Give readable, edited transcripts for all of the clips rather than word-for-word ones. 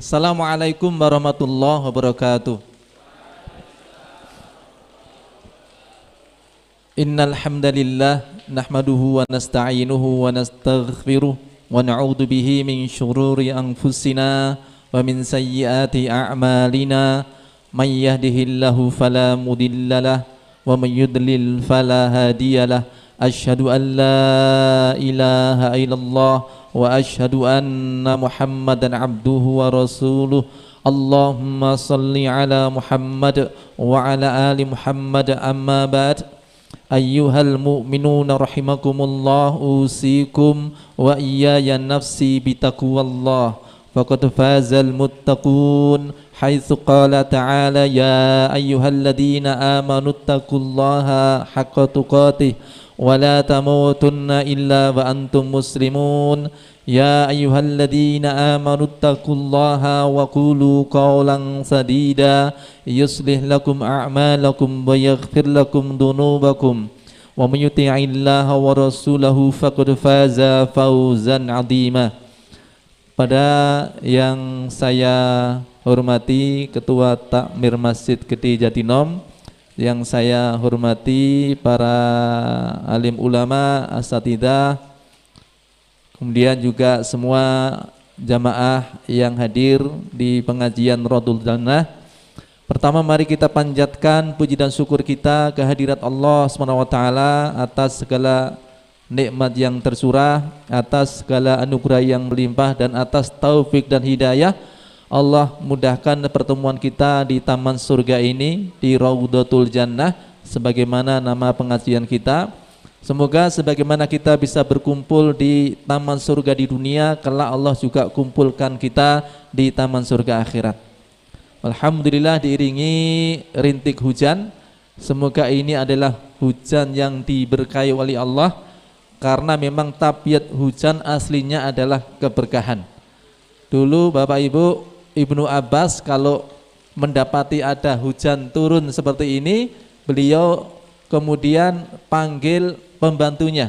Assalamualaikum warahmatullahi wabarakatuh. Innal hamdalillah nahmaduhu wa nasta'inuhu wa nastaghfiruh wa na'udzu bihi min syururi anfusina wa min sayyiati a'malina may yahdihillahu fala mudhillalah wa may yudlil fala hadiyalah. Asyhadu an la ilaha illallah wa asyhadu anna Muhammadan abduhu wa rasuluh. Allahumma salli ala Muhammad wa ala ali Muhammad. Amma ba'd. Ayyuhal mu'minuna rahimakumullah, usikum wa iyaya nafsi bitaqwallah. Faqad fazal muttaqun haitsu qala ta'ala ya ayyuhalladzina amanu taqullaha haqqa tuqatih wa la tamutunna illa wa antum muslimun. Ya ayyuhalladzina amanu taqullaha wa qulu qawlan sadida yuslih lakum a'malakum wa yaghfir lakum dhunubakum wa may yuti'illaha wa rasulahu faqad faza fawzan 'azima. Pada yang saya hormati Ketua Takmir Masjid Gede Jatinom, yang saya hormati para alim ulama, asatidzah, kemudian juga semua jamaah yang hadir di pengajian Radul Jannah. Pertama, mari kita panjatkan puji dan syukur kita kehadirat Allah SWT atas segala nikmat yang tercurah, atas segala anugerah yang melimpah, dan atas taufik dan hidayah. Allah mudahkan pertemuan kita di taman surga ini, di Raudhatul Jannah, sebagaimana nama pengajian kita. Semoga sebagaimana kita bisa berkumpul di taman surga di dunia, kelak Allah juga kumpulkan kita di taman surga akhirat. Alhamdulillah, diiringi rintik hujan. Semoga ini adalah hujan yang diberkahi oleh Allah, karena memang tabiat hujan aslinya adalah keberkahan. Dulu Bapak Ibu, Ibnu Abbas kalau mendapati ada hujan turun seperti ini, beliau kemudian panggil pembantunya.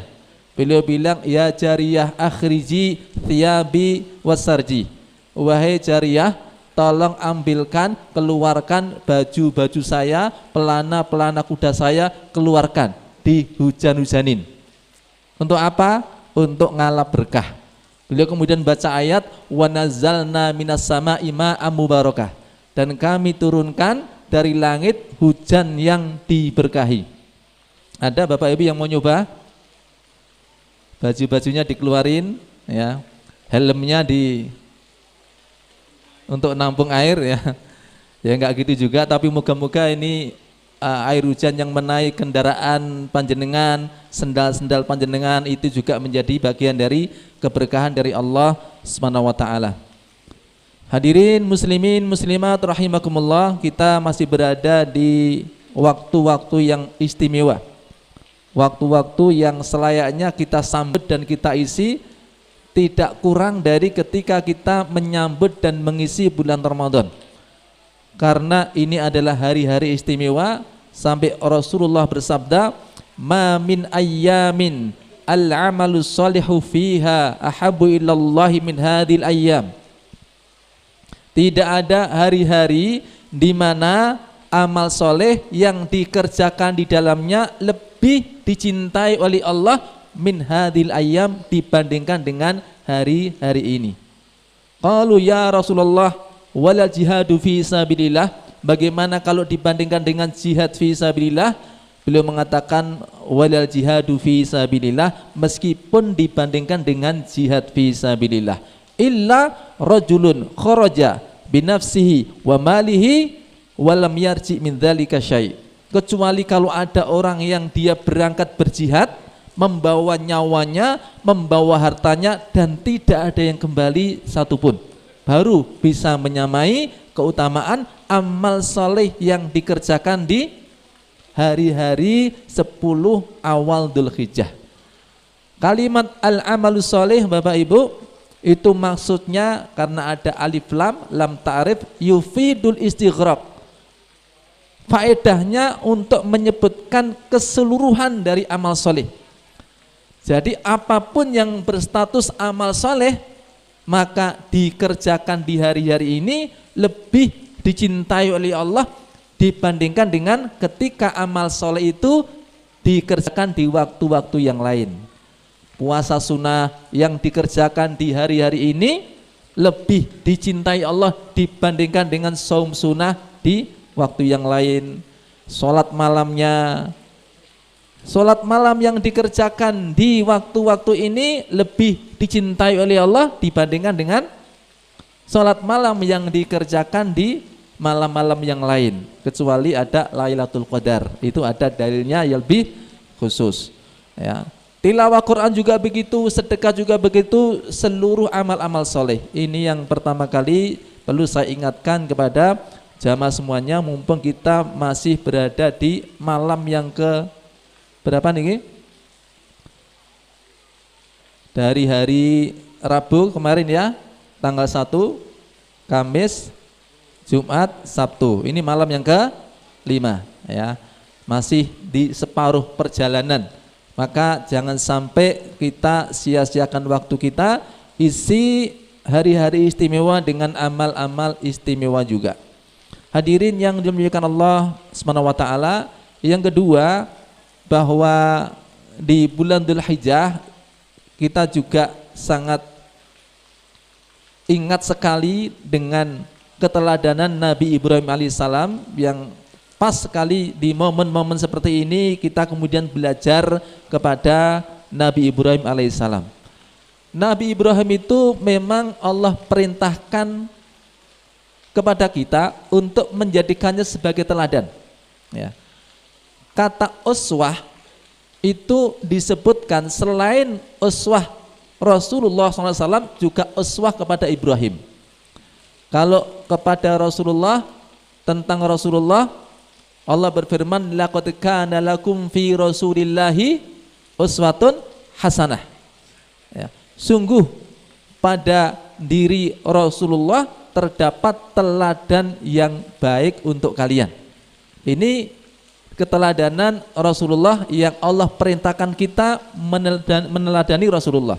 Beliau bilang, ya jariyah akhriji thiyabi wasarji. Wahai jariyah, tolong ambilkan, keluarkan baju-baju saya, pelana-pelana kuda saya, keluarkan, dihujan-hujanin. Untuk apa? Untuk ngalap berkah. Beliau kemudian baca ayat wa nazzalna minas sama'i ma'am mubarakah, dan kami turunkan dari langit hujan yang diberkahi. Ada Bapak Ibu yang mau nyoba? Baju-bajunya dikeluarin ya, helmnya untuk nampung air ya. Ya enggak gitu juga, tapi moga-moga ini air hujan yang menaik kendaraan panjenengan, sendal-sendal panjenengan, itu juga menjadi bagian dari keberkahan dari Allah Subhanahu wa taala. Hadirin muslimin muslimat rahimakumullah, kita masih berada di waktu-waktu yang istimewa. Waktu-waktu yang selayaknya kita sambut dan kita isi, tidak kurang dari ketika kita menyambut dan mengisi bulan Ramadan. Karena ini adalah hari-hari istimewa, sampai Rasulullah bersabda, ma min ayyamin al-amalu salihu fiha ahabbu ilallahi min hadhil ayyam. Tidak ada hari-hari di mana amal soleh yang dikerjakan di dalamnya lebih dicintai oleh Allah min hadhil ayyam, dibandingkan dengan hari-hari ini. Qalu ya Rasulullah wala jihadu fi sabilillah, bagaimana kalau dibandingkan dengan jihad fi sabilillah? Beliau mengatakan walal jihadu fi sabilillah, meskipun dibandingkan dengan jihad fi sabilillah, illa rajulun kharaja binafsihi wa malihi wa lam yarji min dzalika syai', kecuali kalau ada orang yang dia berangkat berjihad, membawa nyawanya, membawa hartanya, dan tidak ada yang kembali satupun, baru bisa menyamai keutamaan amal soleh yang dikerjakan di hari-hari 10 awal Dzulhijjah. Kalimat al-amalu soleh Bapak Ibu, itu maksudnya karena ada alif lam ta'rif, yufidul istighraq. Faedahnya untuk menyebutkan keseluruhan dari amal soleh. Jadi apapun yang berstatus amal soleh maka dikerjakan di hari-hari ini lebih dicintai oleh Allah dibandingkan dengan ketika amal soleh itu dikerjakan di waktu-waktu yang lain. Puasa sunnah yang dikerjakan di hari-hari ini lebih dicintai Allah dibandingkan dengan saum sunnah di waktu yang lain. Sholat malam yang dikerjakan di waktu-waktu ini lebih dicintai oleh Allah dibandingkan dengan sholat malam yang dikerjakan di malam-malam yang lain, kecuali ada Lailatul Qadar, itu ada dalilnya yang lebih khusus ya. Tilawah Quran juga begitu, sedekah juga begitu, seluruh amal-amal soleh. Ini yang pertama kali perlu saya ingatkan kepada jamaah semuanya, mumpung kita masih berada di malam yang ke berapa nih? Dari hari Rabu kemarin ya, tanggal 1, Kamis, Jumat, Sabtu. Ini malam yang ke-5 ya. Masih di separuh perjalanan. Maka jangan sampai kita sia-siakan waktu kita, isi hari-hari istimewa dengan amal-amal istimewa juga. Hadirin yang dimuliakan Allah Subhanahu wa taala, yang kedua bahwa di bulan Dzulhijjah kita juga sangat ingat sekali dengan keteladanan Nabi Ibrahim alaihissalam, yang pas sekali di momen-momen seperti ini kita kemudian belajar kepada Nabi Ibrahim alaihissalam. Nabi Ibrahim itu memang Allah perintahkan kepada kita untuk menjadikannya sebagai teladan ya. Kata uswah itu disebutkan selain uswah Rasulullah SAW juga uswah kepada Ibrahim. Kalau kepada Rasulullah, tentang Rasulullah, Allah berfirman, laqad kana lakum fi Rasulillahi uswatun hasanah ya. Sungguh pada diri Rasulullah terdapat teladan yang baik untuk kalian. Ini keteladanan Rasulullah yang Allah perintahkan kita meneladani Rasulullah.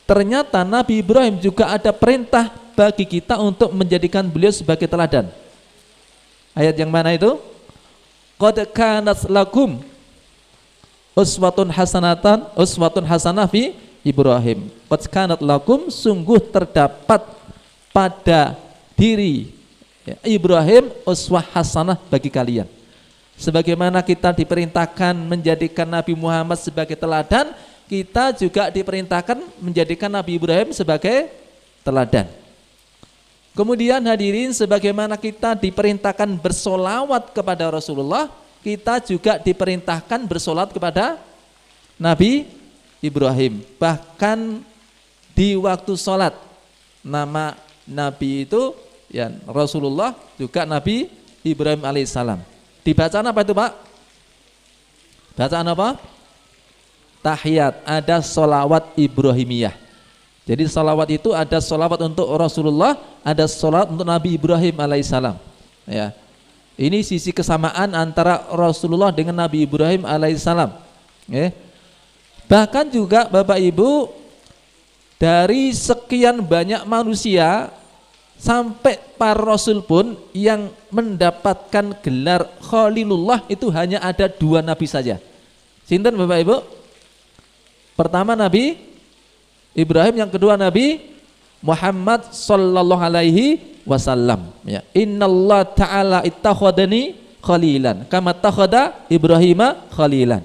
Ternyata Nabi Ibrahim juga ada perintah bagi kita untuk menjadikan beliau sebagai teladan. Ayat yang mana itu? Qad kanat lakum uswatun hasanah fi Ibrahim. Qad kanat lakum, sungguh terdapat pada diri Ibrahim uswah hasanah bagi kalian. Sebagaimana kita diperintahkan menjadikan Nabi Muhammad sebagai teladan, kita juga diperintahkan menjadikan Nabi Ibrahim sebagai teladan. Kemudian hadirin, sebagaimana kita diperintahkan bersolawat kepada Rasulullah, kita juga diperintahkan bersolawat kepada Nabi Ibrahim. Bahkan di waktu sholat, nama Nabi itu ya Rasulullah, juga Nabi Ibrahim alaihissalam. Dibacaan apa itu Pak? Bacaan apa? Tahiyat, ada sholawat Ibrahimiyah. Jadi sholawat itu ada sholawat untuk Rasulullah, ada sholawat untuk Nabi Ibrahim alaihissalam ya. Ini sisi kesamaan antara Rasulullah dengan Nabi Ibrahim alaihissalam ya. Bahkan juga Bapak Ibu, dari sekian banyak manusia, sampai para Rasul pun yang mendapatkan gelar Khalilullah itu hanya ada 2 Nabi saja. Sinten Bapak Ibu? Pertama Nabi Ibrahim, yang kedua Nabi Muhammad sallallahu alaihi wasallam ya. Innallaha ta'ala ittakhadani khalilan kama takhada Ibrahima khalilan.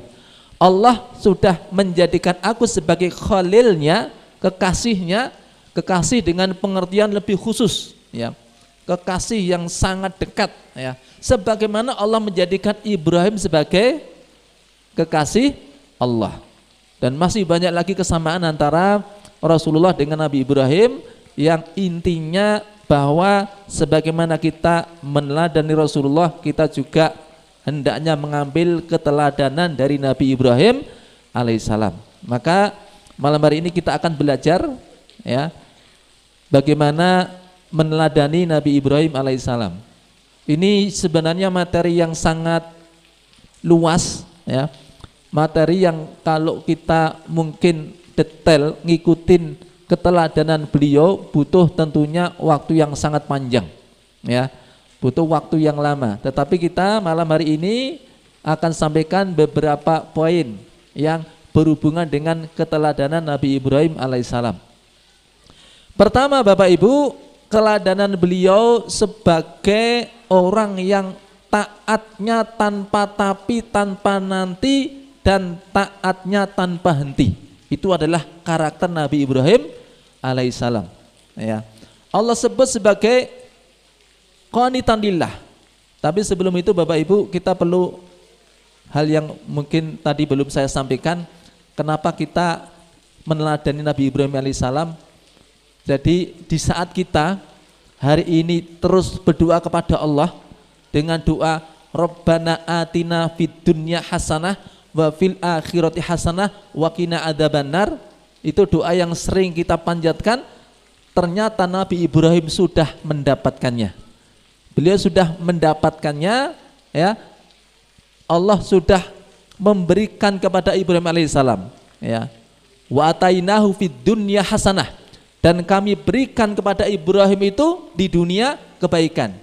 Allah sudah menjadikan aku sebagai khalilnya, kekasihnya, kekasih dengan pengertian lebih khusus ya. Kekasih yang sangat dekat ya. Sebagaimana Allah menjadikan Ibrahim sebagai kekasih Allah. Dan masih banyak lagi kesamaan antara Rasulullah dengan Nabi Ibrahim, yang intinya bahwa sebagaimana kita meneladani Rasulullah, kita juga hendaknya mengambil keteladanan dari Nabi Ibrahim alaihissalam. Maka malam hari ini kita akan belajar ya, bagaimana meneladani Nabi Ibrahim alaihissalam. Ini sebenarnya materi yang sangat luas ya. Materi yang kalau kita mungkin detail ngikutin keteladanan beliau butuh tentunya waktu yang sangat panjang, ya, butuh waktu yang lama. Tetapi kita malam hari ini akan sampaikan beberapa poin yang berhubungan dengan keteladanan Nabi Ibrahim alaihissalam. Pertama, Bapak Ibu, keteladanan beliau sebagai orang yang taatnya tanpa tapi, tanpa nanti, dan taatnya tanpa henti. Itu adalah karakter Nabi Ibrahim alaihissalam. Ya. Allah sebut sebagai qanitan lillah. Tapi sebelum itu Bapak Ibu, kita perlu hal yang mungkin tadi belum saya sampaikan. Kenapa kita meneladani Nabi Ibrahim alaihissalam? Jadi di saat kita hari ini terus berdoa kepada Allah dengan doa Rabbana atina fid dunya hasanah wa fil akhirati hasanah wa qina adzabannar, itu doa yang sering kita panjatkan. Ternyata Nabi Ibrahim sudah mendapatkannya. Beliau sudah mendapatkannya, ya. Allah sudah memberikan kepada Ibrahim alaihissalam, ya. Wa atainahu fid dunya hasanah, dan kami berikan kepada Ibrahim itu di dunia kebaikan.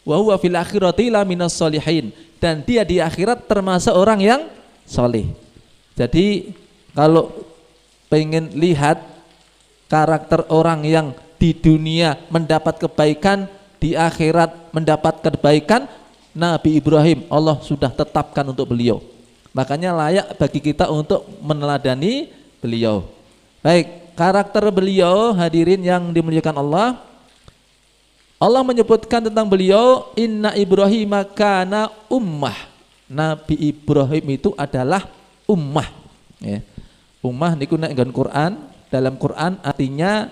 Wa huwa fil akhirati laminas sholihin, dan dia di akhirat termasuk orang yang soleh. Jadi kalau pengen lihat karakter orang yang di dunia mendapat kebaikan, di akhirat mendapat kebaikan, Nabi Ibrahim Allah sudah tetapkan untuk beliau. Makanya layak bagi kita untuk meneladani beliau. Baik, karakter beliau hadirin yang dimuliakan Allah. Allah menyebutkan tentang beliau, inna Ibrahim kana ummah. Nabi Ibrahim itu adalah ummah, ya. Ummah niku nek nggon Quran, dalam Quran artinya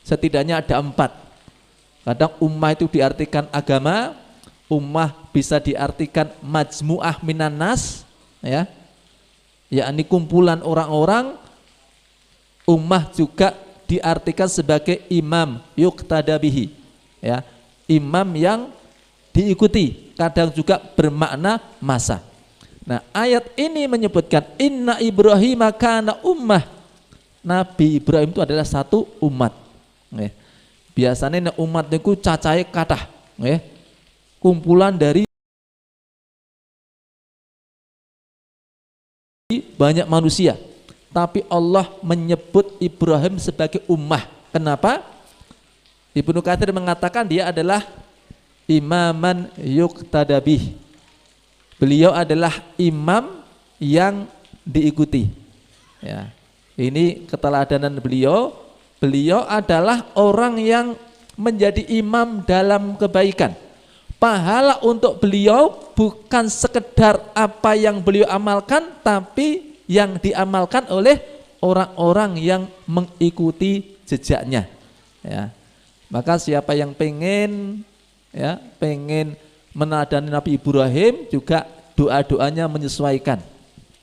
setidaknya ada 4. Kadang ummah itu diartikan agama, ummah bisa diartikan majmu'ah minan nas, ya, yakni kumpulan orang-orang. Ummah juga diartikan sebagai imam yuqtada bihi, ya, imam yang diikuti, kadang juga bermakna masa. Nah, ayat ini menyebutkan inna Ibrahim kana ummah. Nabi Ibrahim itu adalah satu umat. Biasanya umat itu cacahe kathah, kumpulan dari banyak manusia. Tapi Allah menyebut Ibrahim sebagai ummah. Kenapa? Ibnu Katsir mengatakan dia adalah imaman yuqtadabih. Beliau adalah imam yang diikuti, ya. Ini keteladanan beliau. Beliau adalah orang yang menjadi imam dalam kebaikan. Pahala untuk beliau bukan sekedar apa yang beliau amalkan, tapi yang diamalkan oleh orang-orang yang mengikuti jejaknya, ya. Maka siapa yang pengen meneladani Nabi Ibrahim, juga doa-doanya menyesuaikan,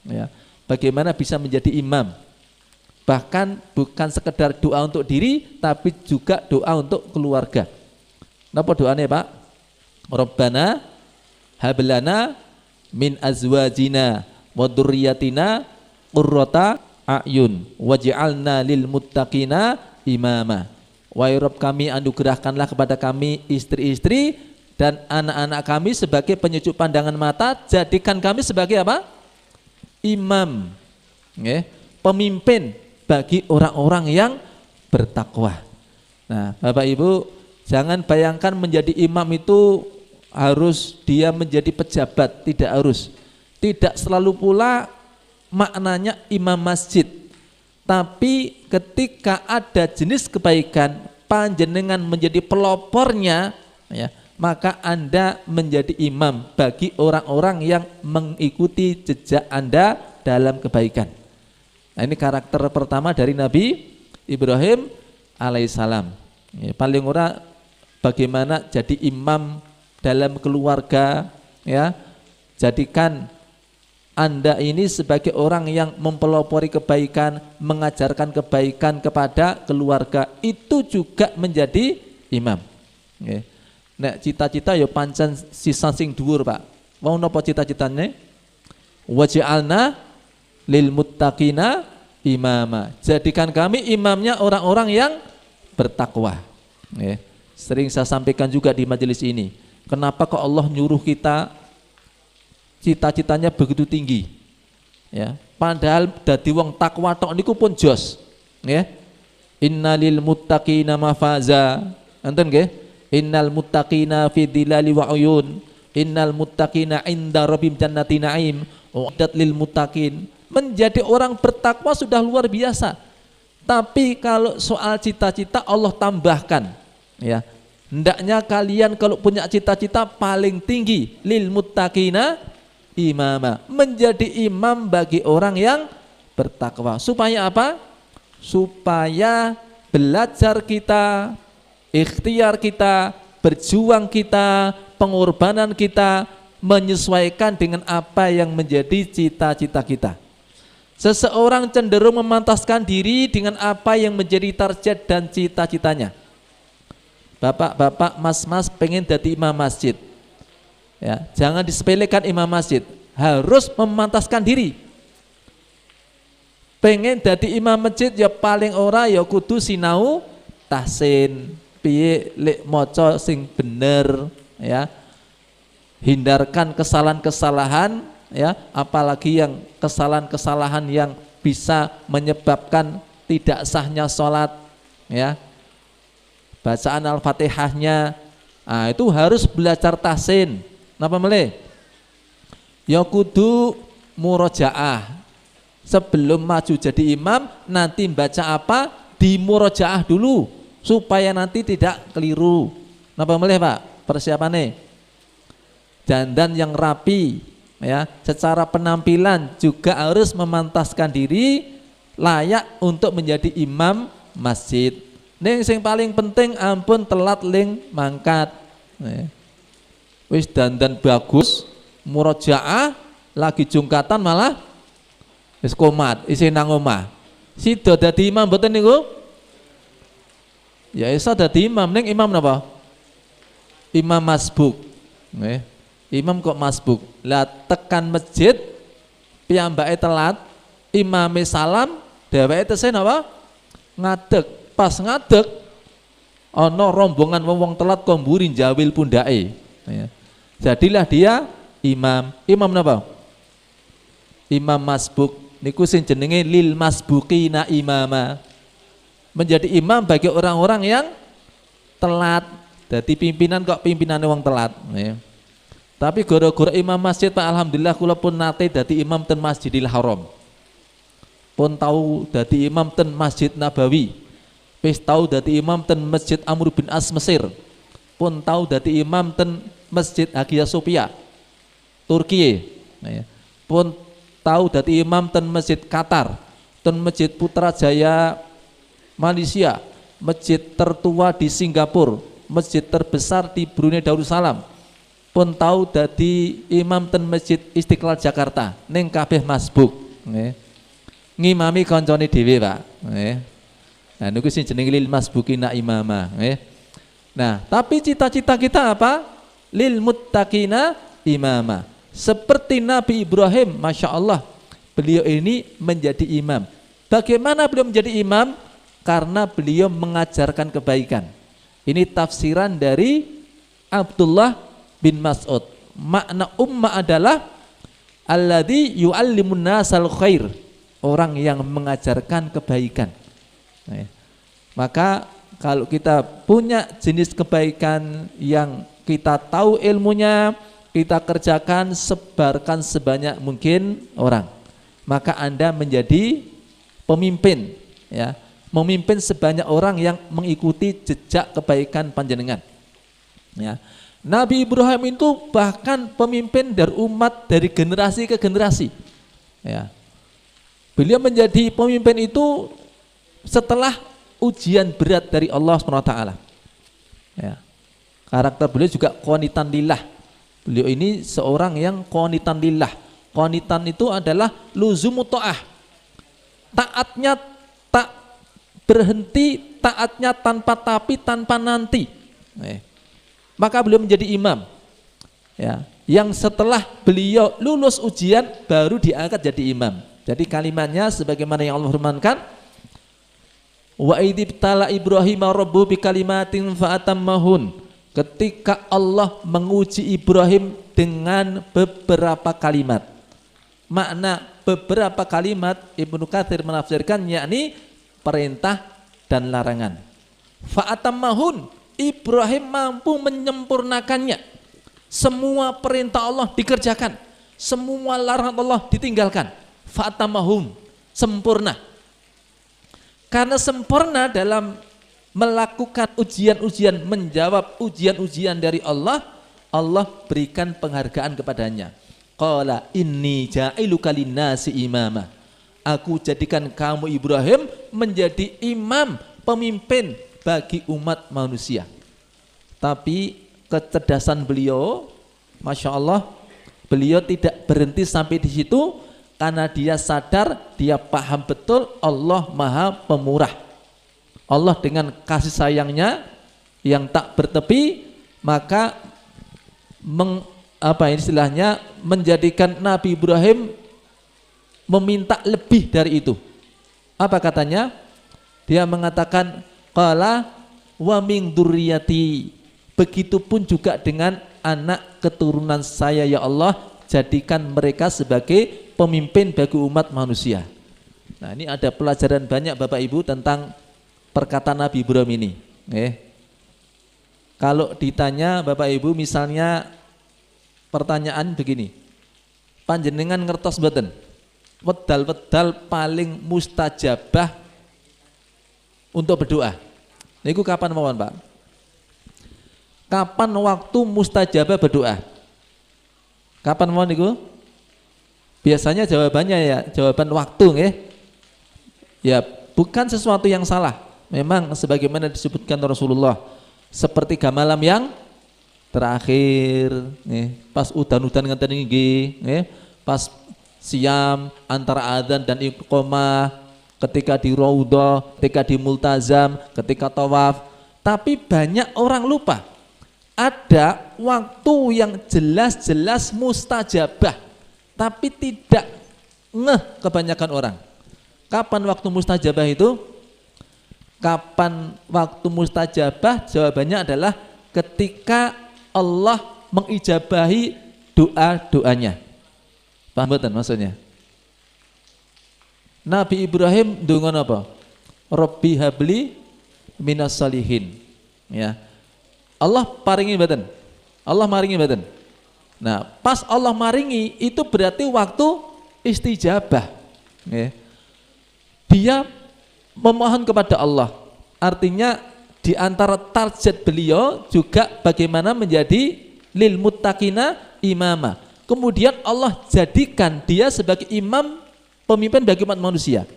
ya. Bagaimana bisa menjadi imam, bahkan bukan sekedar doa untuk diri, tapi juga doa untuk keluarga. Napa doanya, Pak? Rabbana hablana min azwajina wa dzurriyyatina qurrata a'yun waj'alna lil muttaqina imama. Wahai Rabb kami, anugerahkanlah kepada kami istri-istri dan anak-anak kami sebagai penyejuk pandangan mata, jadikan kami sebagai apa? Imam, pemimpin bagi orang-orang yang bertakwa. Nah, Bapak Ibu, jangan bayangkan menjadi imam itu harus dia menjadi pejabat, tidak harus. Tidak selalu pula maknanya imam masjid. Tapi ketika ada jenis kebaikan, panjenengan menjadi pelopornya, ya, maka Anda menjadi imam bagi orang-orang yang mengikuti jejak Anda dalam kebaikan. Nah, ini karakter pertama dari Nabi Ibrahim alaihissalam. Ya, paling ora bagaimana jadi imam dalam keluarga, ya. Jadikan Anda ini sebagai orang yang mempelopori kebaikan, mengajarkan kebaikan kepada keluarga, itu juga menjadi imam. Nek cita-cita ya pancen sisa sing dhuwur, Pak. Wong napa cita-citane? Waj'alna lil muttaqina imama. Jadikan kami imamnya orang-orang yang bertakwa. Ya. Sering saya sampaikan juga di majelis ini. Kenapa kok Allah nyuruh kita cita-citanya begitu tinggi? Ya, padahal dadi wong takwa tok niku pun jos. Ya. Innalil muttaqina mafaza. Enten nggih? Innal muttaqina fi dhilali wa uyun. Innal muttaqina inda rabbim jannati na'im. Uiddat lil muttaqin. Menjadi orang bertakwa sudah luar biasa. Tapi kalau soal cita-cita Allah tambahkan, ya. Hendaknya kalian kalau punya cita-cita paling tinggi lil muttaqina imama, menjadi imam bagi orang yang bertakwa. Supaya apa? Supaya belajar kita, ikhtiar kita, berjuang kita, pengorbanan kita menyesuaikan dengan apa yang menjadi cita-cita kita. Seseorang cenderung memantaskan diri dengan apa yang menjadi target dan cita-citanya. Bapak-bapak, mas-mas pengen jadi imam masjid, ya, jangan disepelekan imam masjid, harus memantaskan diri. Pengen jadi imam masjid ya paling ora ya kudu sinau tahsin, piye lek maca sing bener, ya. Hindarkan kesalahan-kesalahan, ya, apalagi yang kesalahan-kesalahan yang bisa menyebabkan tidak sahnya sholat, ya. Bacaan Al-Fatihahnya, itu harus belajar tahsin. Napa meleh? Ya kudu murojaah. Sebelum maju jadi imam, nanti baca apa? Di murojaah dulu supaya nanti tidak keliru. Napa meleh, Pak? Persiapannya dandan yang rapi, ya. Secara penampilan juga harus memantaskan diri layak untuk menjadi imam masjid. Ning sing paling penting ampun telat ling mangkat. Wis dandan bagus, murojaah, lagi jungkatan malah wis komat, isi nang omah. Sida dadi imam mboten niku? Ya iso dadi imam, ning imam napa? Imam masbuk. Nggih. Imam kok masbuk. Lah tekan masjid piyambake telat, imame salam, dheweke tesih napa? Ngadeg. Pas ngadeg ana rombongan wong telat kok mburi njawil pundake, ya. Jadilah dia imam. Imam napa? Imam masbuk niku sing jenenge lil masbuqina imama. Menjadi imam bagi orang-orang yang telat. Dadi pimpinan kok pimpinane wong telat, ya. Tapi gara-gara imam masjid, Pak, alhamdulillah kula pun nate dadi imam ten Masjidil Haram. Pun tahu dadi imam ten Masjid Nabawi. Wis tahu dadi imam ten Masjid Amr bin As Mesir. Pun tahu dadi imam ten Masjid Hagia Sophia Turki. Nah, ya. Pun tahu dadi imam ten Masjid Qatar, ten Masjid Putrajaya Malaysia, masjid tertua di Singapura, masjid terbesar di Brunei Darussalam. Pun tahu dadi imam ten Masjid Istiqlal Jakarta. Ning kabeh masbuk, nggih. Ngimami kancane dhewe, Pak, nggih. Nah, niku sing jenenge lil masbukina imama, nggih. Nah, tapi cita-cita kita apa? Lil muttaqina imama. Seperti Nabi Ibrahim, Masya Allah, beliau ini menjadi imam. Bagaimana beliau menjadi imam? Karena beliau mengajarkan kebaikan. Ini tafsiran dari Abdullah bin Mas'ud. Makna ummah adalah alladzi yu'allimun nasal khair, orang yang mengajarkan kebaikan. Nah, maka kalau kita punya jenis kebaikan yang kita tahu ilmunya, kita kerjakan, sebarkan sebanyak mungkin orang, maka Anda menjadi pemimpin, ya, memimpin sebanyak orang yang mengikuti jejak kebaikan panjenengan, ya. Nabi Ibrahim itu bahkan pemimpin dari umat dari generasi ke generasi, ya. Beliau menjadi pemimpin itu setelah ujian berat dari Allah SWT, ya. Karakter beliau juga qanitan lillah. Beliau ini seorang yang qanitan lillah. Qanitan itu adalah luzumu ta'ah, taatnya tak berhenti, taatnya tanpa tapi, tanpa nanti. Maka beliau menjadi imam, ya, yang setelah beliau lulus ujian baru diangkat jadi imam. Jadi kalimatnya sebagaimana yang Allah firmankan, wa idibtala Ibrahim rabbu bikalimatin fa'atammahun. Ketika Allah menguji Ibrahim dengan beberapa kalimat. Makna beberapa kalimat Ibnu Katsir menafsirkan yakni perintah dan larangan. Fa'atammahun, Ibrahim mampu menyempurnakannya. Semua perintah Allah dikerjakan, semua larangan Allah ditinggalkan. Fa'atammahum, sempurna. Karena sempurna dalam melakukan ujian-ujian, menjawab ujian-ujian dari Allah, Allah berikan penghargaan kepadanya. Qala inni ja'iluka linnasi imama. Aku jadikan kamu Ibrahim menjadi imam, pemimpin bagi umat manusia. Tapi kecerdasan beliau, Masya Allah, beliau tidak berhenti sampai di situ karena dia sadar, dia paham betul Allah Maha Pemurah. Allah dengan kasih sayangnya yang tak bertepi, maka menjadikan Nabi Ibrahim meminta lebih dari itu. Apa katanya? Dia mengatakan, qala wa min dzurriyyati. Begitupun juga dengan anak keturunan saya ya Allah, jadikan mereka sebagai pemimpin bagi umat manusia. Nah, ini ada pelajaran banyak Bapak Ibu tentang perkataan Nabi Ibrahim ini. Kalau ditanya Bapak Ibu, misalnya pertanyaan begini, panjenengan ngertos mboten wedal-wedal paling mustajabah untuk berdoa niku kapan mawon Pak? Kapan waktu mustajabah berdoa? Kapan mawon niku? Biasanya jawabannya ya jawaban waktu nggih. Ya, bukan sesuatu yang salah. Memang sebagaimana disebutkan Rasulullah, sepertiga malam yang terakhir, pas udan-udan ngeten iki, pas siam antara adzan dan iqamah, ketika di raudhah, ketika di multazam, ketika tawaf. Tapi banyak orang lupa ada waktu yang jelas-jelas mustajabah, tapi tidak ngeh kebanyakan orang. Kapan waktu mustajabah itu? Kapan waktu mustajabah? Jawabannya adalah ketika Allah mengijabahi doa-doanya. Paham betul maksudnya? Nabi Ibrahim dengan apa? Rabbi habli minas salihin. Ya. Allah paringi mboten? Allah maringi mboten? Nah, pas Allah maringi itu berarti waktu istijabah. Ya. Dia memohon kepada Allah. Artinya di antara target beliau juga bagaimana menjadi lil muttaqina imama. Kemudian Allah jadikan dia sebagai imam, pemimpin bagi umat manusia.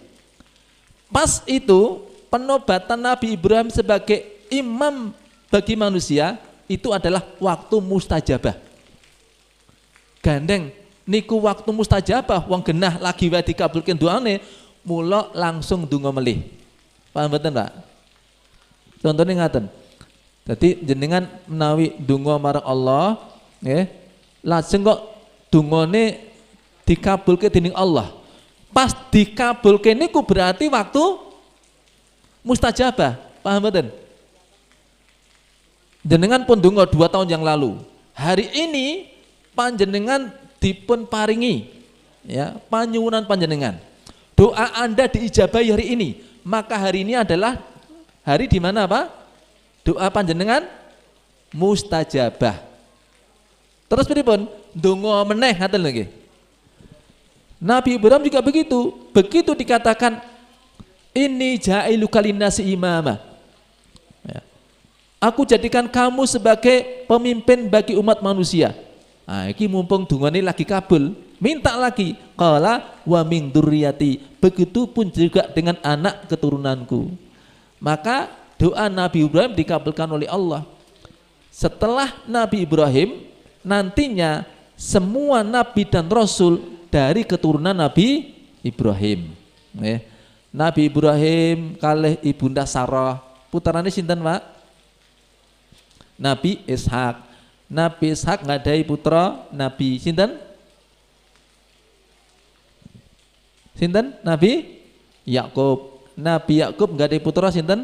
Pas itu penobatan Nabi Ibrahim sebagai imam bagi manusia itu adalah waktu mustajabah. Gandeng niku waktu mustajabah, wong genah lagi wae dikabulkan doane, mula langsung donga melih. Paham mboten, Pak? Contohnya ngaten. Jadi jenengan menawi donga marang Allah, nggih, lajeng kok dongane dikabulke dening Allah. Pas dikabulke niku berarti waktu mustajabah. Paham mboten? Jenengan pun donga 2 tahun yang lalu. Hari ini panjenengan dipun paringi ya panyuwunan panjenengan. Doa Anda diijabahi hari ini, maka hari ini adalah hari di mana Pak? Doa panjenengan mustajabah. Terus pripun? Donga meneh ngaten lho nggih. Nabi Ibrahim juga begitu. Begitu dikatakan inni ja'iluka linnasi imama. Ya. Aku jadikan kamu sebagai pemimpin bagi umat manusia. Nah, iki mumpung dungane lagi kabul, minta lagi. Qala wa min dzurriyyati. Begitupun juga dengan anak keturunanku. Maka doa Nabi Ibrahim dikabulkan oleh Allah. Setelah Nabi Ibrahim, nantinya semua nabi dan rasul dari keturunan Nabi Ibrahim. Nabi Ibrahim kalih ibunda Sarah, putrane sinten, Pak? Nabi Ishak. Nabi Ishak ngadahi putra Nabi sinten? Sinten? Nabi Yakub. Nabi Yakub enggak ada putra sinten?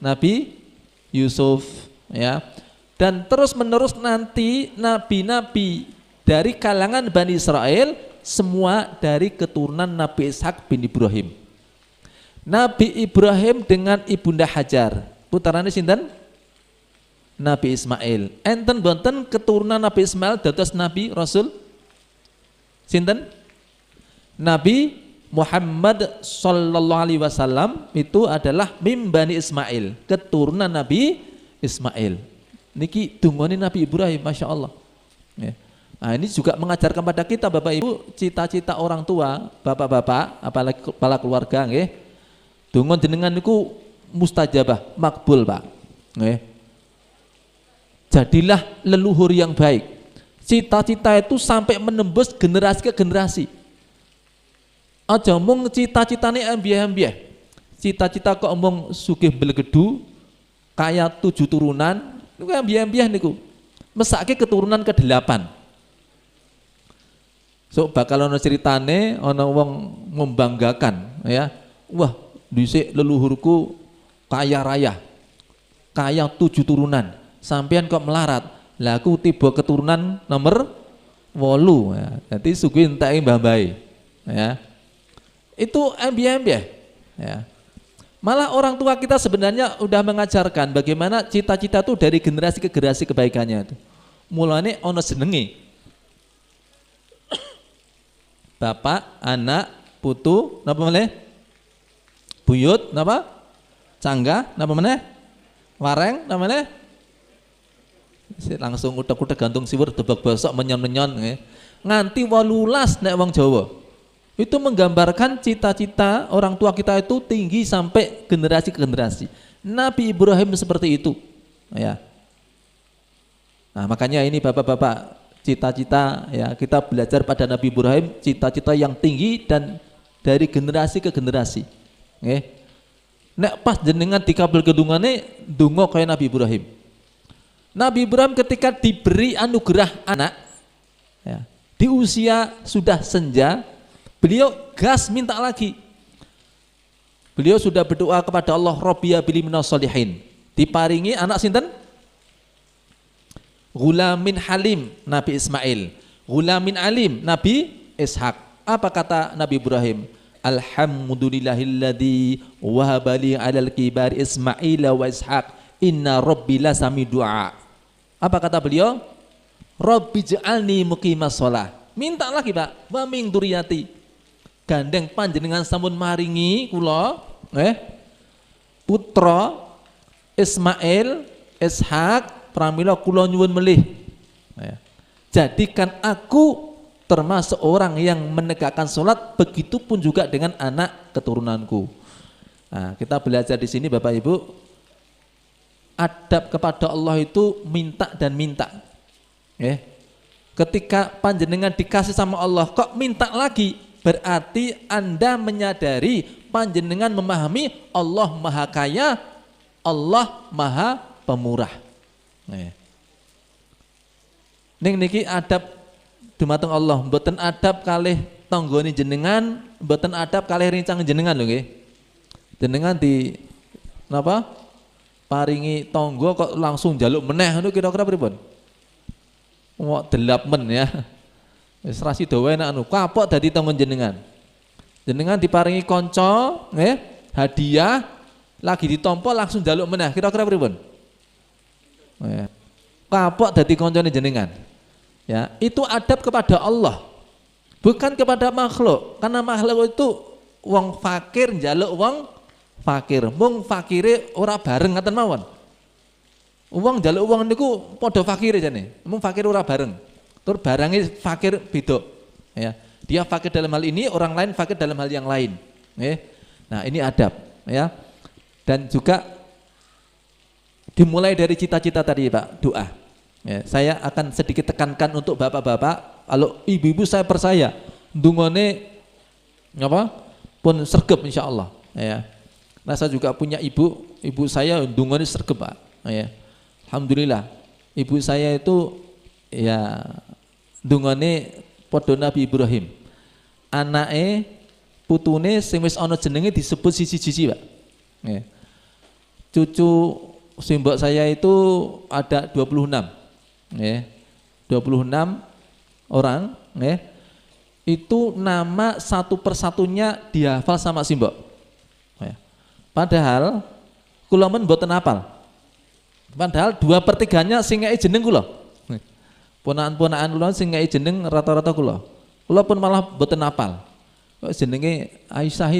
Nabi Yusuf, ya. Dan terus menerus nanti nabi-nabi dari kalangan Bani Israel semua dari keturunan Nabi Ishak bin Ibrahim. Nabi Ibrahim dengan ibunda Hajar, putrane sinten? Nabi Ismail. Enten bonten keturunan Nabi Ismail dados Nabi Rasul sinten? Nabi Muhammad sallallahu alaihi wasallam itu adalah mim Bani Ismail, keturunan Nabi Ismail. Niki dungane Nabi Ibrahim, masya Allah. Ya. Nah, ini juga mengajarkan pada kita Bapak Ibu cita-cita orang tua, bapak-bapak, apalagi kepala keluarga, nggih. Dungo jenengan niku mustajabah, makbul, Pak. Nggih. Jadilah leluhur yang baik. Cita-cita itu sampai menembus generasi ke generasi. Aja mung cita-citane ambyah-ambyah. Cita-cita kok omong sugih belegedu, kaya 7 turunan, niku ambyah-ambyah niku. Mesake keturunan ke-8. So bakal ono ceritane ono wong membanggakan ya. Wah, dhisik leluhurku kaya raya. Kaya 7 turunan. Sampean kok melarat. Lah aku tiba keturunan nomor 8 ya. Dadi sugih entake mbah-mbahe. Ya. Itu ambyah-ambyah ya. Malah orang tua kita sebenarnya udah mengajarkan bagaimana cita-cita itu dari generasi ke generasi kebaikannya itu. Mulane ono jenenge. Bapak, anak, putu, napa meneh? Buyut, napa? Cangga, napa meneh? Wareng, napa meneh? Langsung utek-utek gantung siwur debak basok menyon-menyon nggih. Nganti 18 nek wong Jawa. Itu menggambarkan cita-cita orang tua kita itu tinggi sampai generasi ke generasi. Nabi Ibrahim seperti itu. Ya. Nah, makanya ini Bapak-bapak, cita-cita ya kita belajar pada Nabi Ibrahim, cita-cita yang tinggi dan dari generasi ke generasi. Nggih. Nek pas jenengan dikabul kedungane donga kaya Nabi Ibrahim. Nabi Ibrahim ketika diberi anugerah anak ya, di usia sudah senja, beliau gas minta lagi. Beliau sudah berdoa kepada Allah, Rabbi habli minas sholihin. Diparingi anak sinten? Gulamin halim, Nabi Ismail. Gulamin alim, Nabi Ishak. Apa kata Nabi Ibrahim? Alhamdulillahilladzi wahabali alal kibar Ismail wa Ishak. Inna rabbi la sami du'a. Apa kata beliau? Rabbi ja'alni muqimas shalah. Minta lagi, Pak. Wa min dzurriyyati. Gandeng panjenengan sampun maringi kula putra Ismail, Ishak, pramila kula nyuwun melih. Jadikan aku termasuk orang yang menegakkan sholat, begitupun juga dengan anak keturunanku. Nah, kita belajar di sini Bapak Ibu, adab kepada Allah itu minta dan minta. Ketika panjenengan dikasih sama Allah kok minta lagi, berarti Anda menyadari panjenengan memahami Allah Maha Kaya, Allah Maha Pemurah. Ning niki adab dumateng Allah, mboten adab kalih tanggane jenengan, mboten adab kalih rincang jenengan lho nggih. Jenengan di napa? Paringi tangga kok langsung njaluk meneh ngono kira-kira pripun? Wong delap men ya. Wis ra sida wae nek anu kapok dadi tangga jenengan. Jenengan diparingi kanca nggih, hadiah lagi ditampa langsung njaluk meneh kira-kira pripun? Kapok dadi kancane jenengan. Ya, itu adab kepada Allah. Bukan kepada makhluk. Karena makhluk itu wong fakir njaluk wong fakir. Mung fakire ora bareng ngaten mawon. Wong njaluk wong niku padha fakire jane. Mung fakir ora bareng. Tur barange fakir beda. Ya. Dia fakir dalam hal ini, orang lain fakir dalam hal yang lain. Nah, ini adab, ya. Dan juga dimulai dari cita-cita tadi, Pak, doa. Ya, saya akan sedikit tekankan untuk bapak-bapak, kalau ibu-ibu saya percaya, dungone apa? Pun sergep insyaallah, ya. Nah, saya juga punya ibu saya dungone sergep, Pak. Ya. Alhamdulillah. Ibu saya itu ya dungone padha Nabi Ibrahim. Anake putune sing wis ana jenenge disebut siji-siji, Pak. Nggih. Cucu simbok saya itu ada 26. Nggih. 26 orang, nggih. Itu nama satu persatunya dihafal sama simbok. Padahal kula men mboten hafal. Padahal 2/3-nya sing ngeki jeneng kula. Ponakan-ponakan kula sing ngeki jeneng rata-rata kula. Kula pun malah mboten hafal. Kok jenenge Aisyah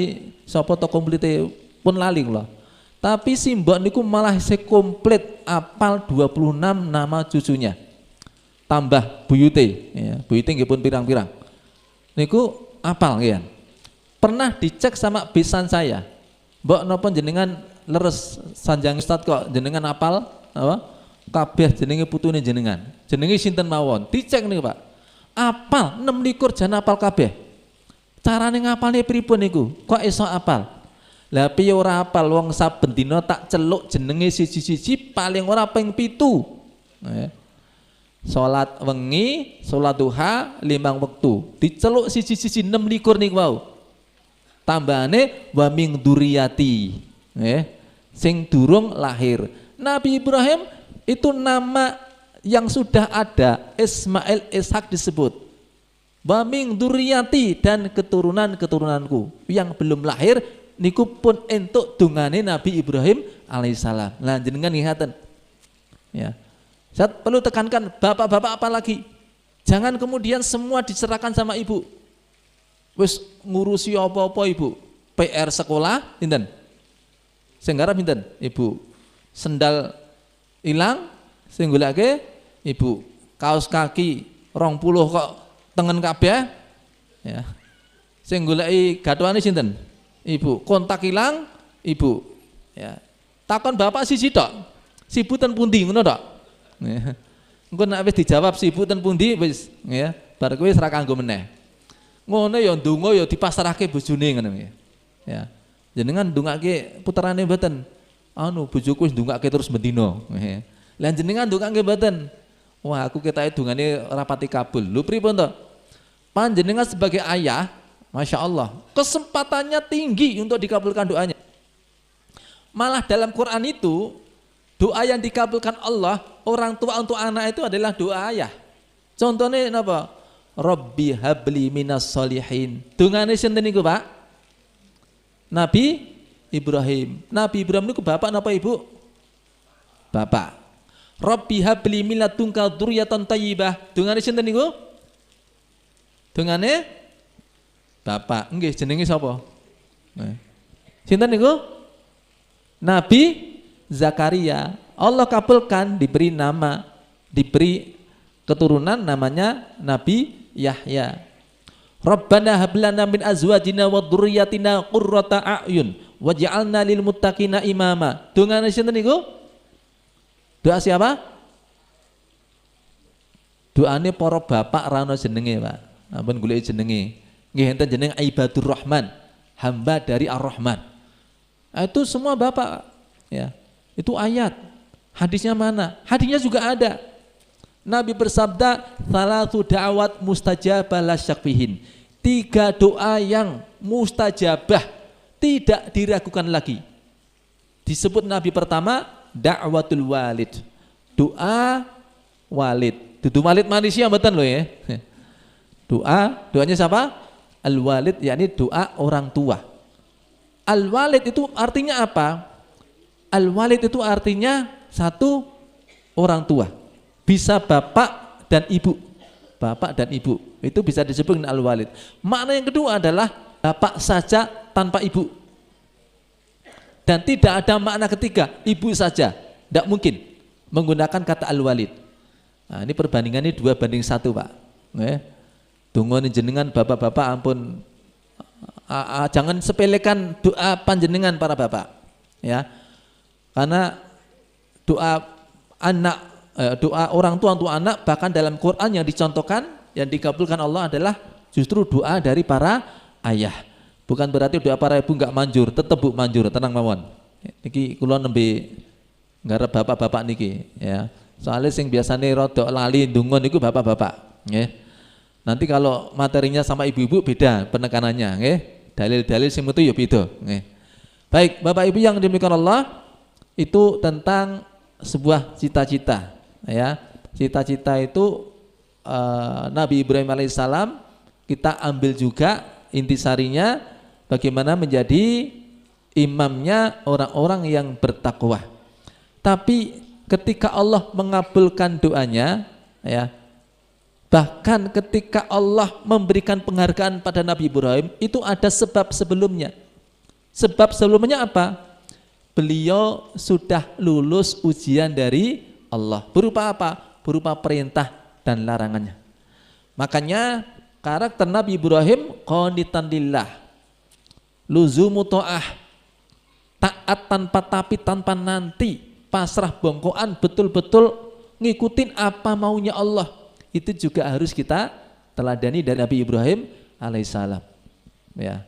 sapa to komplite pun lali kula. Tapi simbok niku malah komplit apal 26 nama cucunya. Tambah buyute, ya, buyute nggih pun pirang-pirang. Niku apal nggih. Pernah dicek sama besan saya. Mbok napa jenengan leres sanjang Ustaz kok jenengan apal apa? Kabeh jenenge putune jenengan. Jenenge sinten mawon? Dicek niku, Pak. Apal 26 jan apal kabeh. Carane ngapalne pripun niku? Kok iso apal? Lah piye ora apal wong saben dina tak celuk jenenge siji-siji paling ora ping 7. Salat wengi, salat duha 5 wektu. Diceluk siji-siji 26 niku wau. Tambahane wa min dzurriyyati. Sing durung lahir. Nabi Ibrahim itu nama yang sudah ada, Ismail, Ishak disebut. Wa min dzurriyyati dan keturunan-keturunanku yang belum lahir niku pun entuk dungane Nabi Ibrahim alaihissalam. Lah jenengan ngingatan. Ya. Saya perlu tekankan bapak-bapak apalagi jangan kemudian semua diserahkan sama ibu. Wis ngurusi apa-apa ibu. PR sekolah pinten? Sing garap pinten? Ibu. Sendal ilang sing goleke ibu. Kaos kaki 20 kok tengen kabeh. Ya. Sing goleki gathwane sinten? Ibu. Kontak ilang ibu. Ya. Takon bapak siji tok. Sibu ten pundi ngono tok. Ya. Engko nek wis dijawab sibu ten pundi wis ya, bar kowe wis ra kanggo meneh. Ngono ya ndonga ya dipasrahke bojone ngono ya. Ya. Jenengan ndongake puterane mboten. Anu bojoku wis ndongake terus bendina. Lah jenengan ndongake mboten. Wah, aku ketoke dungane rapati kabul. Lho pripun to? Panjenengan sebagai ayah, Masya Allah, kesempatannya tinggi untuk dikabulkan doanya. Malah dalam Quran itu doa yang dikabulkan Allah orang tua untuk anak itu adalah doa ayah. Contohnya apa? Rabbi habli minas solihin. Dungane sinten niku, Pak? Nabi Ibrahim. Nabi Ibrahim niku bapak napa ibu? Bapak. Rabbi habli min ladunka dzurriyyatan thayyibah. Dungane sinten niku? Dungane bapak. Nggih, jenenge sapa? Sinten niku? Nabi Zakaria. Allah kabulkan diberi nama, diberi keturunan namanya Nabi Yahya. Rabbana hab lana min azwajina wa dzurriyyatina qurrata a'yun waj'alna lil muttaqina imama. Dungane sinten niku? Doa siapa? Doane para bapak ra ono jenenge, Pak. Ampun goleki jenenge. Nggih enten jeneng Ibadur Rahman, hamba dari Ar-Rahman. Nah, itu semua bapak ya. Itu ayat. Hadisnya mana? Hadisnya juga ada. Nabi bersabda, "Thalathu da'awat mustajabah la syak fihin." 3 doa yang mustajabah, tidak diragukan lagi. Disebut Nabi pertama, da'watul walid. Doa walid. Dudu walid manusia mboten lho ya. Doanya siapa? Al-walid, yakni doa orang tua. Al-walid itu artinya apa? Al-walid itu artinya satu orang tua. Bisa bapak dan ibu. Bapak dan ibu. Itu bisa disebut dengan al-walid. Makna yang kedua adalah bapak saja tanpa ibu. Dan tidak ada makna ketiga, ibu saja. Tidak mungkin menggunakan kata al-walid. Nah, ini perbandingannya 2:1, Pak. Dongon jenengan bapak-bapak ampun jangan sepelekan doa panjenengan para bapak. Ya. Karena doa anak doa orang tua untuk anak bahkan dalam Quran yang dicontohkan yang dikabulkan Allah adalah justru doa dari para ayah. Bukan berarti doa para ibu enggak manjur, tetep Bu manjur, tenang mawon. Niki kula nembe nggarep bapak-bapak niki ya. Soalnya sing biasane rada lali ndonga niku bapak-bapak nggih. Nanti kalau materinya sama ibu-ibu beda penekanannya nggih. Dalil-dalil sing metu ya beda. Nggih. Baik, Bapak Ibu yang dimuliakan Allah, itu tentang sebuah cita-cita ya. Cita-cita itu Nabi Ibrahim alaihissalam kita ambil juga intisarinya bagaimana menjadi imamnya orang-orang yang bertakwa. Tapi ketika Allah mengabulkan doanya ya, bahkan ketika Allah memberikan penghargaan pada Nabi Ibrahim itu ada sebab sebelumnya. Sebab sebelumnya apa? Beliau sudah lulus ujian dari Allah. Berupa apa? Berupa perintah dan larangannya. Makanya karakter Nabi Ibrahim qanitan lillah, luzumu ta'ah, taat tanpa tapi tanpa nanti, pasrah bongkoan, betul-betul ngikutin apa maunya Allah. Itu juga harus kita teladani dari Nabi Ibrahim alaihissalam ya.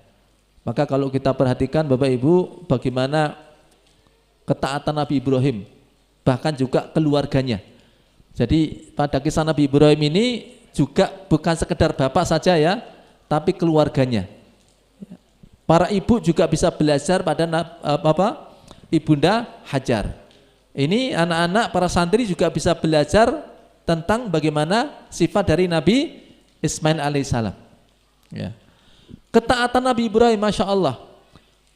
Maka kalau kita perhatikan Bapak Ibu bagaimana ketaatan Nabi Ibrahim, bahkan juga keluarganya. Jadi pada kisah Nabi Ibrahim ini juga bukan sekedar bapak saja ya, tapi keluarganya. Para ibu juga bisa belajar pada Ibunda Hajar. Ini anak-anak para santri juga bisa belajar tentang bagaimana sifat dari Nabi Ismail alaihissalam ya. Ketaatan Nabi Ibrahim, Masya Allah,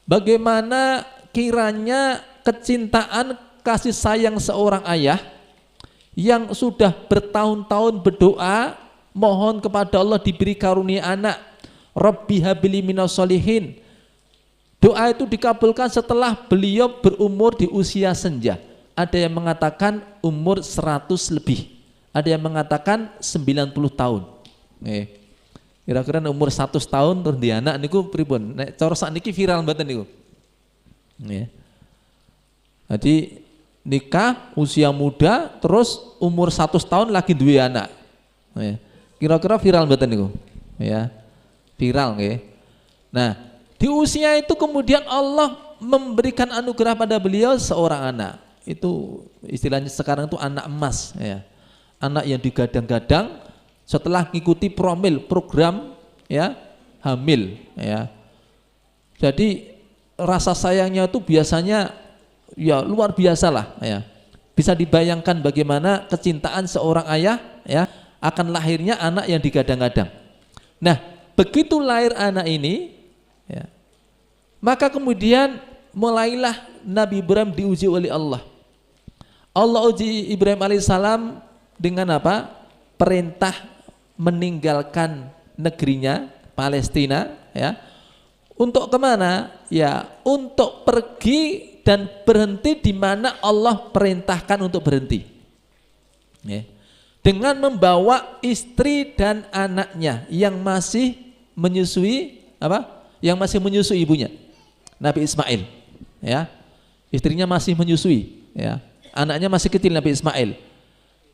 bagaimana kiranya kecintaan kasih sayang seorang ayah yang sudah bertahun-tahun berdoa mohon kepada Allah diberi karunia anak, Rabbi habili minas solihin. Doa itu dikabulkan setelah beliau berumur di usia senja. Ada yang mengatakan umur 100 lebih, ada yang mengatakan 90 tahun. Kira-kira umur 100 tahun terus di anak niku pripun? Nek cara sakniki viral mboten niku. Nggih. Jadi nikah usia muda terus umur 100 tahun lagi duwe anak. Kira-kira viral mboten niku? Ya. Viral nggih. Nah, di usia itu kemudian Allah memberikan anugerah pada beliau seorang anak. Itu istilahnya sekarang itu anak emas ya. Anak yang digadang-gadang setelah mengikuti promil program ya hamil ya. Jadi rasa sayangnya itu biasanya ya luar biasa lah ya. Bisa dibayangkan bagaimana kecintaan seorang ayah ya akan lahirnya anak yang digadang-gadang. Nah, begitu lahir anak ini ya, maka kemudian mulailah Nabi Ibrahim diuji oleh Allah. Allah uji Ibrahim alaihissalam dengan apa? Perintah meninggalkan negerinya Palestina ya. Untuk kemana? Ya, untuk pergi dan berhenti di mana Allah perintahkan untuk berhenti. Ya. Dengan membawa istri dan anaknya yang masih menyusui apa? Yang masih menyusui ibunya, Nabi Ismail. Ya, istrinya masih menyusui. Ya, anaknya masih kecil Nabi Ismail.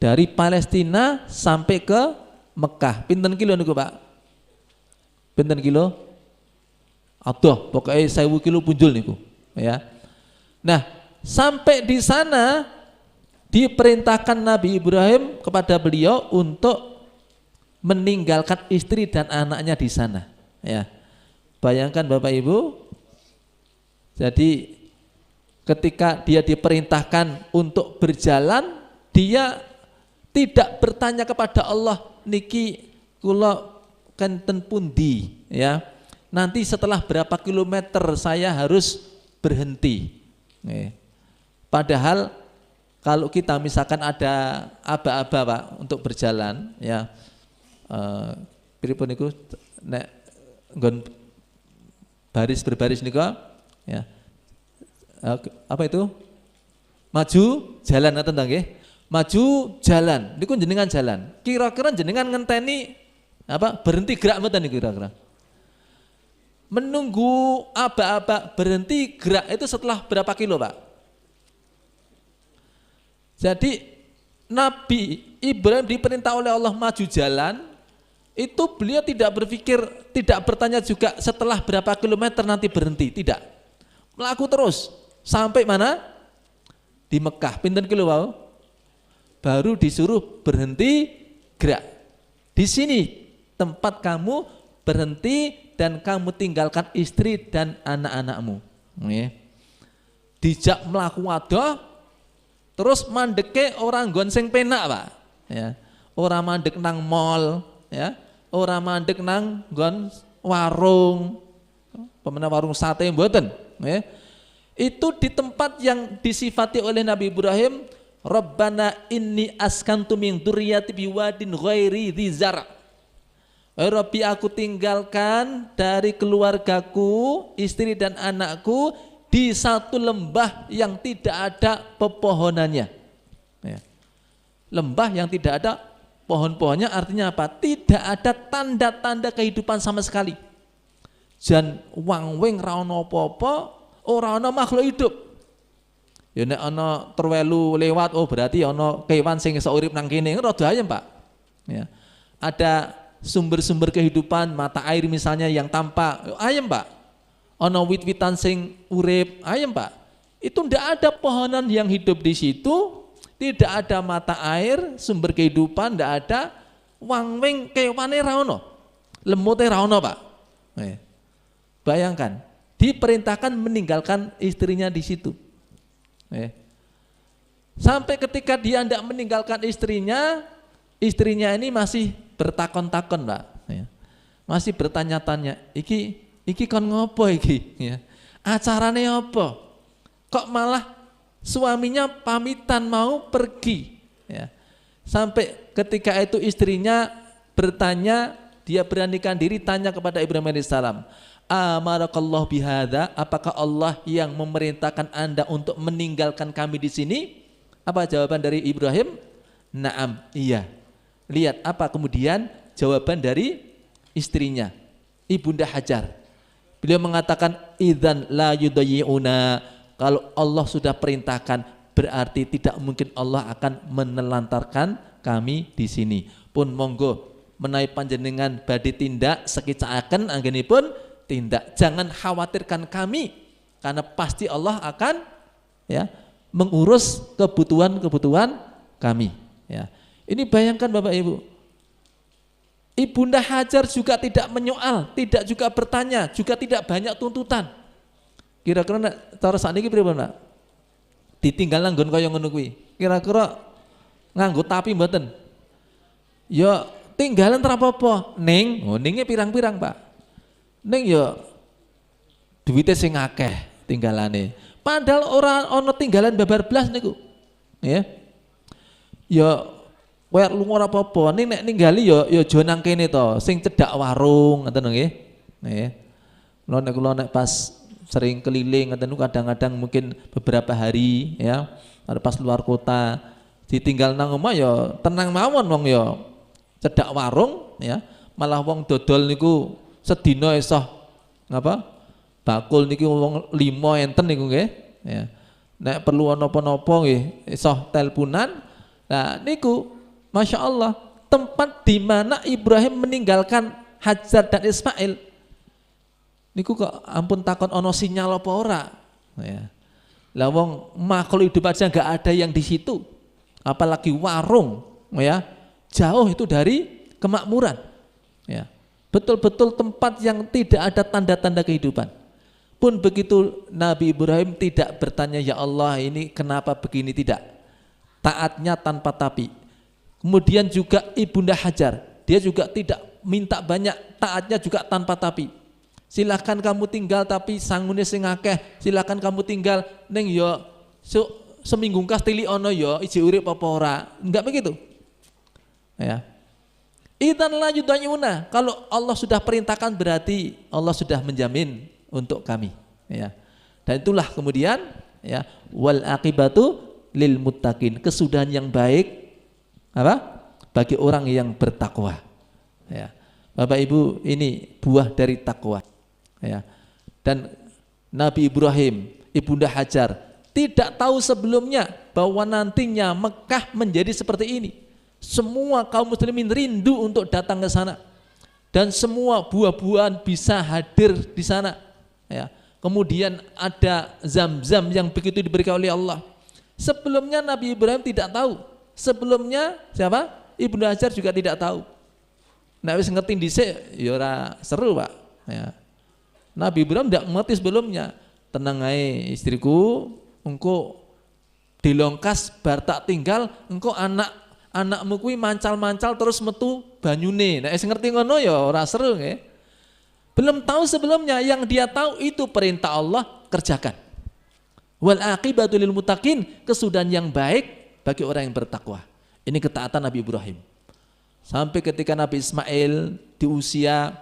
Dari Palestina sampai ke Mekah. Pinten kilo niku Pak? Pinten kilo? Aduh, pokoknya 1000 kilo punjul niku. Ya. Nah, sampai di sana diperintahkan Nabi Ibrahim kepada beliau untuk meninggalkan istri dan anaknya di sana. Ya. Bayangkan Bapak Ibu. Jadi ketika dia diperintahkan untuk berjalan, dia tidak bertanya kepada Allah, niki kula kenten pundi ya. Nanti setelah berapa kilometer saya harus berhenti. Padahal kalau kita misalkan ada aba-aba Pak untuk berjalan ya, pripun niku nek nggon baris berbaris niku ya. Apa itu? Maju jalan atau nggih? Maju jalan, niku jenengan jalan. Kira-kira jenengan ngenteni apa? Berhenti gerak mboten niku kira-kira? Menunggu aba-aba berhenti gerak itu setelah berapa kilo, Pak? Jadi Nabi Ibrahim diperintah oleh Allah maju jalan, itu beliau tidak berpikir, tidak bertanya juga setelah berapa kilometer nanti berhenti, tidak. Melaku terus sampai mana? Di Mekah. Pinten kilo, Pak? Baru disuruh berhenti gerak. Di sini tempat kamu berhenti dan kamu tinggalkan istri dan anak-anakmu. Nggih. Dijak mlaku wadah terus mandeke orang nggon sing penak, Pak. Ya. Ora mandek nang mall, ya. Ora mandek nang nggon warung. Pemena warung sate mboten, nggih. Itu di tempat yang disifati oleh Nabi Ibrahim, Rabbana inni askantu min dzurriyyati biwadin ghairi dzi zar'. Rabbi, aku tinggalkan dari keluargaku, istri dan anakku di satu lembah yang tidak ada pepohonannya. Ya. Lembah yang tidak ada pohon-pohonnya artinya apa? Tidak ada tanda-tanda kehidupan sama sekali. Jan wangwing ra ono apa-apa, ora ono makhluk hidup. Ya nek ana terwelu lewat, oh berarti ana kewan sing iso urip nang kene, rada ayem, Pak. Ya. Ada sumber-sumber kehidupan, mata air misalnya yang tampak, ayem, Pak. Ana wit-witan sing urip, ayem, Pak. Itu ndak ada pohonan yang hidup di situ, tidak ada mata air, sumber kehidupan ndak ada, wangwing kewane ra ono. Lemute ra ono, Pak. Bayangkan, diperintahkan meninggalkan istrinya di situ. Sampai ketika dia tidak meninggalkan istrinya ini masih bertakon-takon, Pak. Masih bertanya-tanya, iki kon ngopo iki? Acarane apa? Kok malah suaminya pamitan mau pergi? Sampai ketika itu istrinya bertanya, dia beranikan diri tanya kepada Ibrahim alaihissalam, amarakallahu bihadza, apakah Allah yang memerintahkan Anda untuk meninggalkan kami di sini? Apa jawaban dari Ibrahim? Naam, iya. Lihat apa kemudian jawaban dari istrinya, Ibunda Hajar. Beliau mengatakan, idzan la yudayyi'una, kalau Allah sudah perintahkan berarti tidak mungkin Allah akan menelantarkan kami di sini. Pun monggo menawi panjenengan badhe tindak sekicaaken anggenipun tindak, jangan khawatirkan kami karena pasti Allah akan mengurus kebutuhan kami. Ini bayangkan Bapak Ibu, Ibunda Hajar juga tidak menyoal, tidak juga bertanya, juga tidak banyak tuntutan. Kira-kira cara sakniki pripun, Pak? Ditinggal nanggon kaya ngono kuwi. Kira-kira nganggo tapi mboten? Ya tinggalan ra apa-apa, ning, ninge pirang-pirang, Pak. Ning ya duwite sing akeh tinggalane. Padahal ora ana tinggalan babar blas niku. Ya. Ya kowe lunga ora apa-apa, ning nek ninggali ya aja nang kene to, sing cedhak warung ngoten nggih. Nggih. Kula nek pas sering keliling ngoten niku kadang-kadang mungkin beberapa hari ya, pas luar kota ditinggal nang omah ya tenang mawon wong ya cedhak warung ya, malah wong dodol niku sedina esah ngapa? Bakul niki wong 5 enten niku nggih. Ya. Nek perlu napa-napa nggih esah teleponan. Nah niku Masya Allah tempat di mana Ibrahim meninggalkan Hajar dan Ismail. Niku kok ampun takon ono sinyal apa ora? Ya. Lah wong makhluk hidup aja enggak ada yang di situ. Apalagi warung ya. Jauh itu dari kemakmuran. Ya. Betul-betul tempat yang tidak ada tanda-tanda kehidupan. Pun begitu Nabi Ibrahim tidak bertanya, ya Allah ini kenapa begini, tidak. Taatnya tanpa tapi. Kemudian juga Ibunda Hajar, dia juga tidak minta banyak, taatnya juga tanpa tapi. Silahkan kamu tinggal tapi sangune sing akeh, silahkan kamu tinggal ning ya seminggu kas tili ono ya iji urip apa ora. Enggak begitu. Ya. Idzan la yudayuna, kalau Allah sudah perintahkan berarti Allah sudah menjamin untuk kami, ya. Dan itulah kemudian ya wal aqibatu lil muttaqin, kesudahan yang baik apa? Bagi orang yang bertakwa. Ya. Bapak Ibu, ini buah dari takwa. Ya. Dan Nabi Ibrahim, Ibunda Hajar tidak tahu sebelumnya bahwa nantinya Mekah menjadi seperti ini. Semua kaum muslimin rindu untuk datang ke sana dan semua buah-buahan bisa hadir di sana. Ya. Kemudian ada Zam-Zam yang begitu diberikan oleh Allah. Sebelumnya Nabi Ibrahim tidak tahu. Sebelumnya siapa? Ibnu Hajar juga tidak tahu. Nek wis ngerti dhisik ya ora seru, Pak. Ya. Nabi Ibrahim tidak mengerti sebelumnya. Tenang aja istriku, engkau dilongkas bar tak tinggal, engkau anakmu kuwi mancal-mancal terus metu banyune. Nek ngerti ngono ya ora seru nggih. Belum tahu sebelumnya, yang dia tahu itu perintah Allah, kerjakan. Wal aqibatu lil muttaqin, kesudahan yang baik bagi orang yang bertakwa. Ini ketaatan Nabi Ibrahim. Sampai ketika Nabi Ismail di usia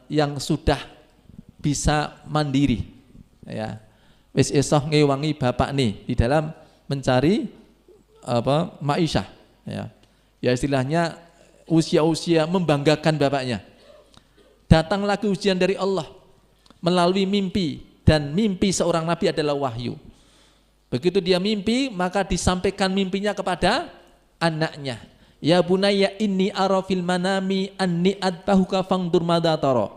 yang sudah bisa mandiri, ya. Wis iso ngewangi bapak nih di dalam mencari ma'isyah, ya. Ya istilahnya usia-usia membanggakan bapaknya. Datang lagi ujian dari Allah melalui mimpi, dan mimpi seorang nabi adalah wahyu. Begitu dia mimpi, maka disampaikan mimpinya kepada anaknya. Ya bunayya inni ara fil manami anni adbahuka fangdur madza tara.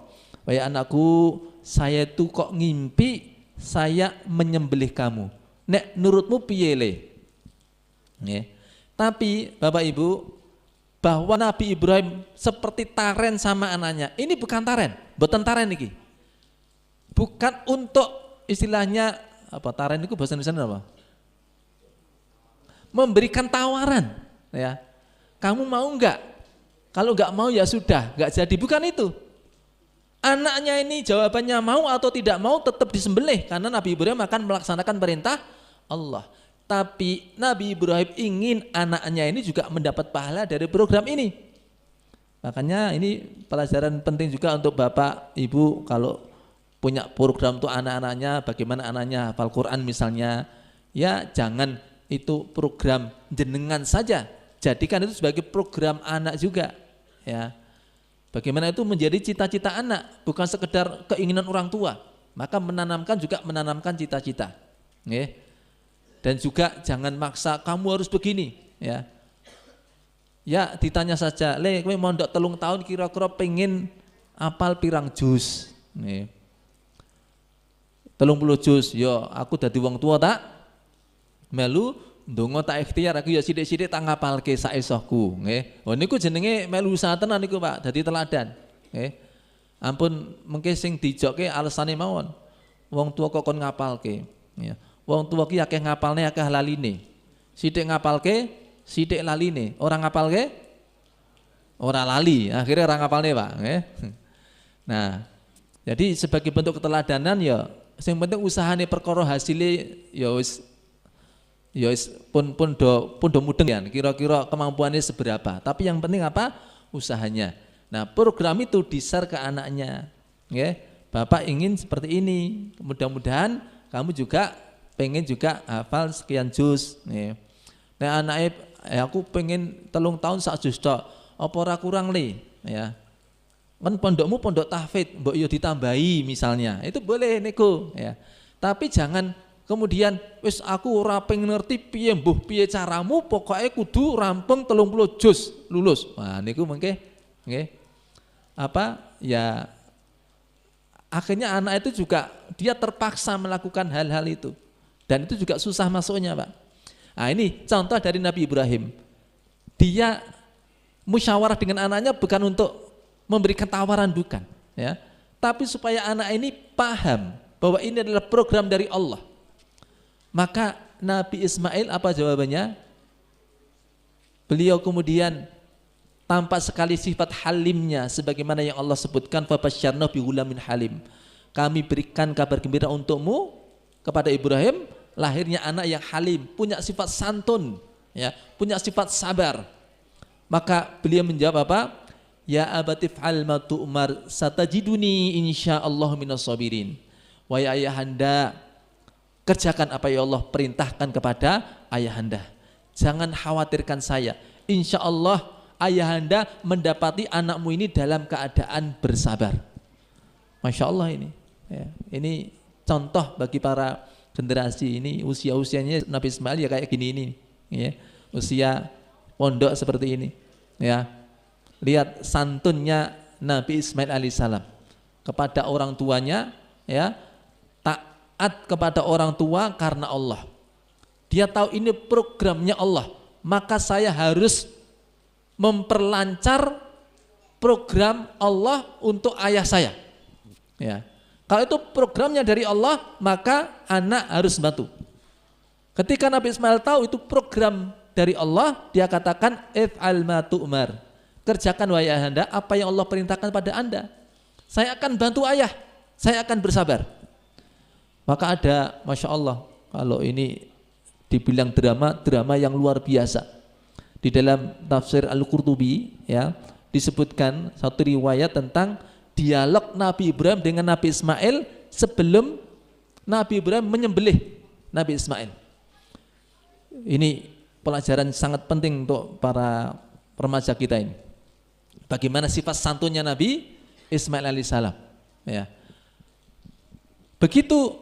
Wahai anakku, saya itu kok ngimpi saya menyembelih kamu. Nek nurutmu piye le? Tapi Bapak Ibu, bahwa Nabi Ibrahim seperti taren sama anaknya, ini bukan taren, bukan taren ini. Bukan untuk istilahnya taren itu bahasa Indonesia apa? Memberikan tawaran, ya. Kamu mau enggak? Kalau enggak mau ya sudah, enggak jadi, bukan itu. Anaknya ini jawabannya mau atau tidak mau tetap disembelih, karena Nabi Ibrahim akan melaksanakan perintah Allah. Tapi Nabi Ibrahim ingin anaknya ini juga mendapat pahala dari program ini. Makanya ini pelajaran penting juga untuk Bapak Ibu kalau punya program untuk anak-anaknya, bagaimana anaknya hafal Quran misalnya, ya jangan itu program jenengan saja, jadikan itu sebagai program anak juga, ya. Bagaimana itu menjadi cita-cita anak, bukan sekedar keinginan orang tua. Maka menanamkan cita-cita. Dan juga jangan maksa kamu harus begini, ya. Ya ditanya saja, le kowe mondok 3 tahun kira-kira pengen apal pirang juz. 30 juz, yo aku dadi wong tua tak melu ndonga tak ikhtiar, aku ya sithik-sithik tak ngapalke sak esohku, nggih. Oh niku jenenge melu usaha tenan niku Pak, dadi teladan. Nggih. Ampun mengke sing dijokke alesane mawon. Wong tua kok kon ngapalke, ya. Wong tua ki akeh ngapalne akeh laline. Sithik ngapalke, sithik laline. Ora ngapalke ora lali, akhirnya ora ngapalne, Pak, nggih. Nah, jadi sebagai bentuk keteladanan ya sing penting usahane perkara hasile ya wis pun do mudeng ya, kira-kira kemampuannya seberapa. Tapi yang penting apa? Usahanya. Nah, program itu di-share ke anaknya. Ya, Bapak ingin seperti ini. Mudah-mudahan kamu juga pengen juga hafal sekian juz. Ya. Nah, anaknya aku pengen 3 tahun sak juz tok. Apa ora kurang le? Ya. Kan pondokmu pondok tahfidz, mbok yo ditambahi misalnya. Itu boleh niku, ya. Tapi jangan kemudian wis aku ora pengen ngerti piye mbuh piye caramu, pokoknya kudu rampung 30 juz lulus. Wah niku mengke nggih. Ya akhirnya anak itu juga dia terpaksa melakukan hal-hal itu. Dan itu juga susah masuknya, Pak. Nah, ini contoh dari Nabi Ibrahim. Dia musyawarah dengan anaknya bukan untuk memberikan tawaran, bukan, ya. Tapi supaya anak ini paham bahwa ini adalah program dari Allah. Maka Nabi Ismail apa jawabannya? Beliau kemudian tampak sekali sifat halimnya sebagaimana yang Allah sebutkan, fabasyarna bi ghulamin halim. Kami berikan kabar gembira untukmu kepada Ibrahim, lahirnya anak yang halim, punya sifat santun, ya, punya sifat sabar. Maka beliau menjawab apa? Ya abati fa'al ma tu'mar satajiduni insyaallah minas sabirin. Wahai ayahanda, kerjakan apa yang Allah perintahkan kepada ayahanda. Jangan khawatirkan saya. Insya Allah ayahanda mendapati anakmu ini dalam keadaan bersabar. Masya Allah ini. Ya, ini contoh bagi para generasi ini. Usia-usianya Nabi Ismail ya kayak gini ini. Ya, usia pondok seperti ini. Ya, lihat santunnya Nabi Ismail alaihissalam kepada orang tuanya. Ya, taat kepada orang tua karena Allah. Dia tahu ini programnya Allah, maka saya harus memperlancar program Allah untuk ayah saya. Ya. Kalau itu programnya dari Allah, maka anak harus bantu. Ketika Nabi Ismail tahu itu program dari Allah, dia katakan if'al ma tu'mar. Kerjakan wahai ayahanda apa yang Allah perintahkan pada Anda. Saya akan bantu ayah, saya akan bersabar. Maka ada, Masya Allah, kalau ini dibilang drama yang luar biasa. Di dalam tafsir Al-Qurtubi ya, disebutkan satu riwayat tentang dialog Nabi Ibrahim dengan Nabi Ismail sebelum Nabi Ibrahim menyembelih Nabi Ismail. Ini pelajaran sangat penting untuk para remaja kita ini. Bagaimana sifat santunnya Nabi Ismail alaihissalam. Ya. Begitu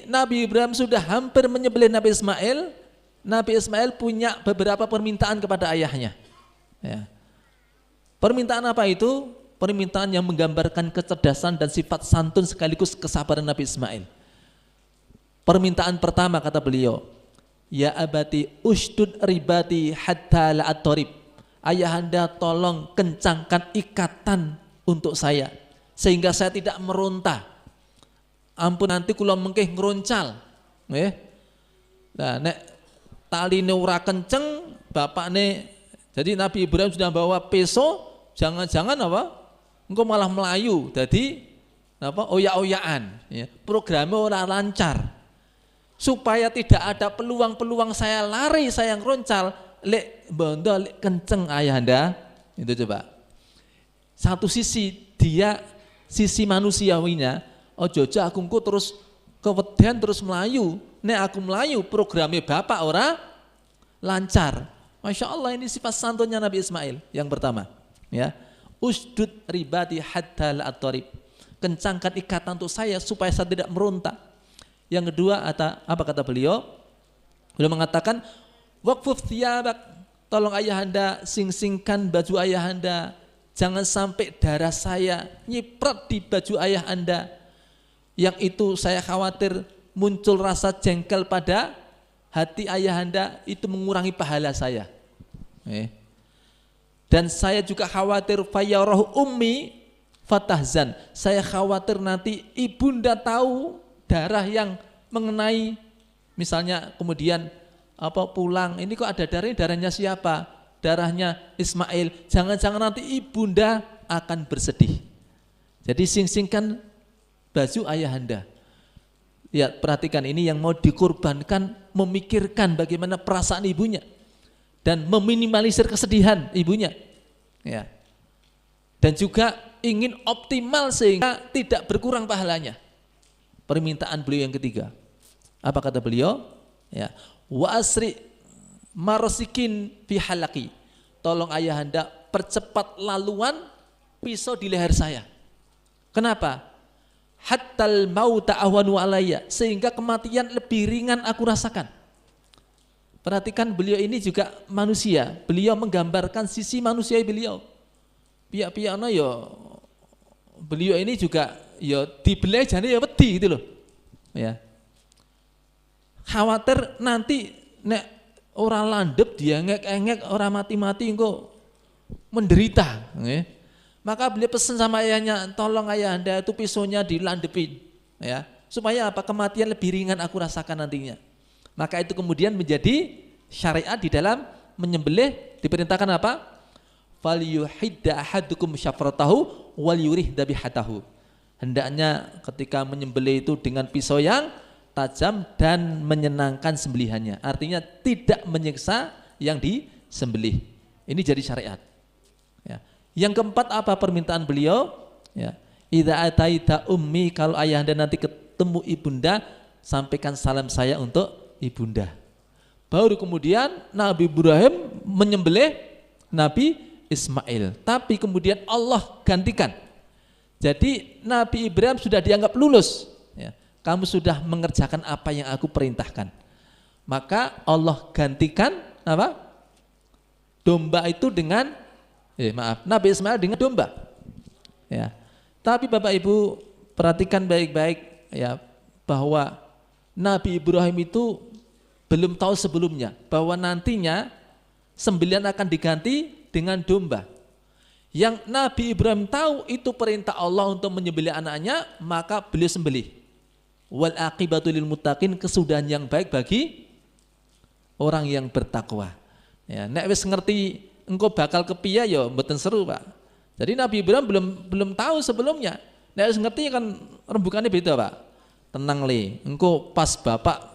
Nabi Ibrahim sudah hampir menyembelih Nabi Ismail. Nabi Ismail punya beberapa permintaan kepada ayahnya. Ya. Permintaan apa itu? Permintaan yang menggambarkan kecerdasan dan sifat santun sekaligus kesabaran Nabi Ismail. Permintaan pertama kata beliau, ya abati ushdud ribati hatta la atorib. Ayahanda tolong kencangkan ikatan untuk saya sehingga saya tidak meronta. Ampun nanti kula mengkeh ngeroncal. Nah, nek tali ora kenceng bapakne. Jadi Nabi Ibrahim sudah bawa peso, jangan-jangan engkau malah melayu. Jadi oyak-oyakan. Ya. Programnya ora lancar. Supaya tidak ada peluang-peluang saya lari, saya ngeroncal, lek bondo lek kenceng ayahanda. Itu coba. Satu sisi dia sisi manusiawinya, ojo aku terus kewedian terus melayu. Nek aku melayu programnya bapak ora lancar. Masya Allah, ini sifat santunnya Nabi Ismail yang pertama. Ya, usdud ribati hatta la atorib. Kencangkan ikatan untuk saya supaya saya tidak meronta. Yang kedua apa kata beliau? Beliau mengatakan waqfuf thiyabak, tolong ayahanda sing-singkan baju ayahanda. Jangan sampai darah saya nyiprat di baju ayah anda. Yang itu saya khawatir muncul rasa jengkel pada hati ayahanda, itu mengurangi pahala saya. Dan saya juga khawatir fayarahu ummi fatahzan. Saya khawatir nanti ibunda tahu darah yang mengenai, misalnya kemudian pulang, ini kok ada darahnya siapa? Darahnya Ismail. Jangan-jangan nanti ibunda akan bersedih. Jadi sing-singkan baju ayahanda. Ya, perhatikan ini yang mau dikorbankan, memikirkan bagaimana perasaan ibunya dan meminimalisir kesedihan ibunya. Ya. Dan juga ingin optimal sehingga tidak berkurang pahalanya. Permintaan beliau yang ketiga. Apa kata beliau? Ya, wa asri marsikin fi halaqi. Tolong ayahanda percepat laluan pisau di leher saya. Kenapa? Hattal mauta ahwanu alayya, sehingga kematian lebih ringan aku rasakan. Perhatikan beliau ini juga manusia. Beliau menggambarkan sisi manusia beliau. Pihak-pihaknya beliau ini juga dibelai jane wedi gitu loh. Ya. Khawatir nanti nek orang landep dia ngek-ngek orang mati-mati engko menderita. Maka beliau pesan sama ayahnya, tolong ayahanda itu pisaunya dilandepin, ya, supaya kematian lebih ringan aku rasakan nantinya. Maka itu kemudian menjadi syariat di dalam menyembelih, diperintahkan apa? Falyuhidda ahadukum syafratahu wal yurih dabihatahu. Hendaknya ketika menyembelih itu dengan pisau yang tajam dan menyenangkan sembelihannya. Artinya tidak menyiksa yang disembelih. Ini jadi syariat. Ya. Yang keempat apa permintaan beliau? Ya, idza ataita ummi, kalau ayahanda nanti ketemu ibunda, sampaikan salam saya untuk ibunda. Baru kemudian Nabi Ibrahim menyembelih Nabi Ismail, tapi kemudian Allah gantikan. Jadi Nabi Ibrahim sudah dianggap lulus. Ya, kamu sudah mengerjakan apa yang aku perintahkan. Maka Allah gantikan apa? Domba itu dengan Nabi Ismail dengan domba. Ya. Tapi Bapak Ibu perhatikan baik-baik ya, bahwa Nabi Ibrahim itu belum tahu sebelumnya bahwa nantinya sembelihan akan diganti dengan domba. Yang Nabi Ibrahim tahu itu perintah Allah untuk menyembelih anaknya, maka beliau sembelih. Wal aqibatu lil muttaqin, kesudahan yang baik bagi orang yang bertakwa. Ya, nek wis ngerti engko bakal kepiye ya mboten seru, Pak. Jadi Nabi Ibrahim belum tahu sebelumnya. Nek wis ngerti kan rembukannya beda, Pak. Tenang le, engko pas bapak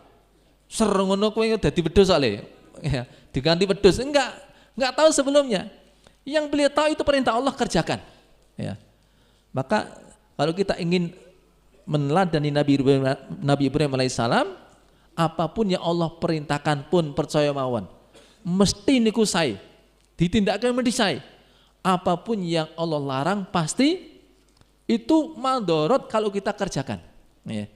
ser ngono kowe dadi wedhus le. Ya, diganti wedhus. Enggak tahu sebelumnya. Yang beliau tahu itu perintah Allah, kerjakan. Ya. Maka kalau kita ingin meneladani Nabi Ibrahim alaihissalam, apapun yang Allah perintahkan pun percaya mawon. Mesti niku sae. Ditindakkan mesti sae. Apapun yang Allah larang pasti itu madorot kalau kita kerjakan. Ya.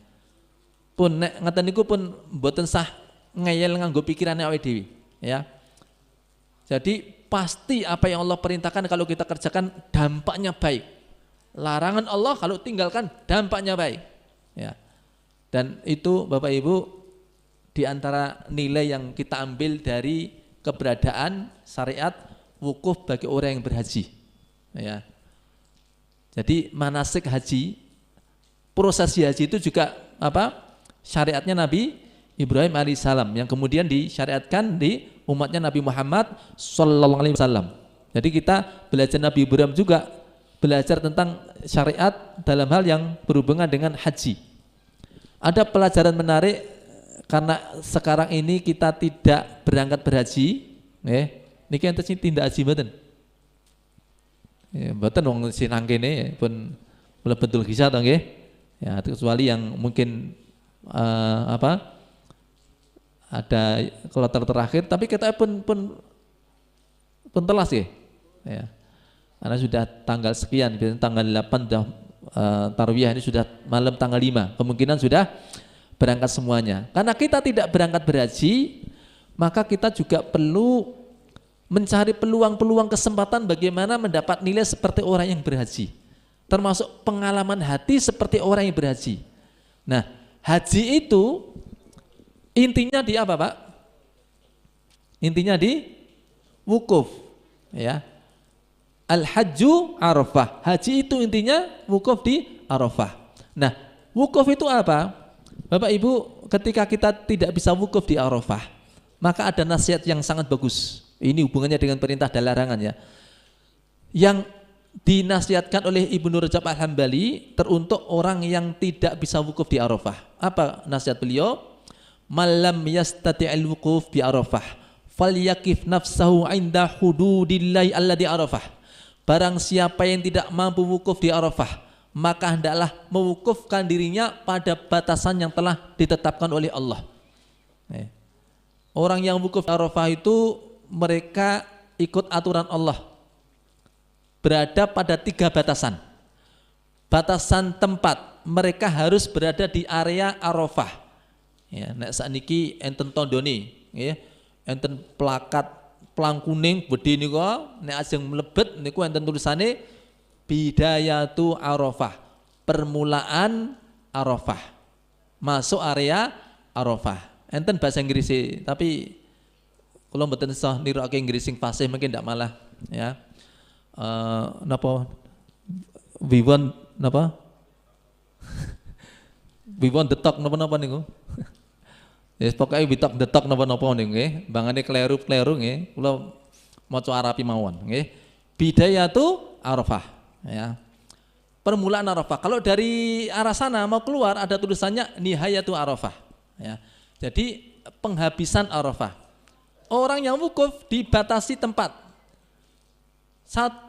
Pun nek ngaten niku pun mboten sah ngeyel nganggo pikirane awake dhewe, ya. Jadi pasti apa yang Allah perintahkan kalau kita kerjakan dampaknya baik. Larangan Allah kalau tinggalkan dampaknya baik. Ya. Dan itu Bapak Ibu di antara nilai yang kita ambil dari keberadaan syariat wukuf bagi orang yang berhaji. Ya. Jadi manasik haji, prosesi haji itu juga apa? Syariatnya Nabi Ibrahim alaihissalam yang kemudian disyariatkan di umatnya Nabi Muhammad sallallahu alaihi wasallam. Jadi kita belajar Nabi Ibrahim juga belajar tentang syariat dalam hal yang berhubungan dengan haji. Ada pelajaran menarik karena sekarang ini kita tidak berangkat berhaji, niki enten sing tindak haji mboten. Ya, mboten wong sinang kene pun mlebetul kisah to nggih. Ya, kecuali yang mungkin ada kloter terakhir, tapi kita pun telas ya. Karena sudah tanggal sekian, tanggal 8 sudah tarwiyah, ini sudah malam tanggal 5, kemungkinan sudah berangkat semuanya. Karena kita tidak berangkat berhaji, maka kita juga perlu mencari peluang-peluang kesempatan bagaimana mendapat nilai seperti orang yang berhaji, termasuk pengalaman hati seperti orang yang berhaji. Nah, haji itu intinya di apa, Pak? Intinya di wukuf, ya. Al-hajju Arafah. Haji itu intinya wukuf di Arafah. Nah, wukuf itu apa? Bapak Ibu, ketika kita tidak bisa wukuf di Arafah, maka ada nasihat yang sangat bagus. Ini hubungannya dengan perintah dan larangan, ya. Yang dinasihatkan oleh Ibnu Rajab Al-Hambali teruntuk orang yang tidak bisa wukuf di Arafah. Apa nasihat beliau? Malam yastati'il wukuf bi Arafah falyakif nafsahu inda hududillahi alladhi Arafah. Barang siapa yang tidak mampu wukuf di Arafah, maka hendaklah mewukufkan dirinya pada batasan yang telah ditetapkan oleh Allah. Orang yang wukuf di Arafah itu mereka ikut aturan Allah. Berada pada 3 batasan. Batasan tempat, mereka harus berada di area Arafah. Ya, nek sakniki enten tandane, nggih. Enten plakat plang kuning gedhe nika, nek ajeng mlebet niku enten tulisane Bidayatu Arafah, permulaan Arafah. Masuk area Arafah. Enten bahasa Inggris tapi kula mboten iso nirokake Inggris sing fasih mungkin ndak malah, ya. Napa we want napa? We want the talk napa-napa niku. Yes, pokoknya witok detok napa-napa nggih, bangane kleru-kleru nggih, kula maca Arabi mawon nggih. Bidayatu Arafah, ya. Permulaan Arafah. Kalau dari arah sana mau keluar ada tulisannya Nihayatu Arafah, ya. Jadi penghabisan Arafah. Orang yang wukuf dibatasi tempat. 1.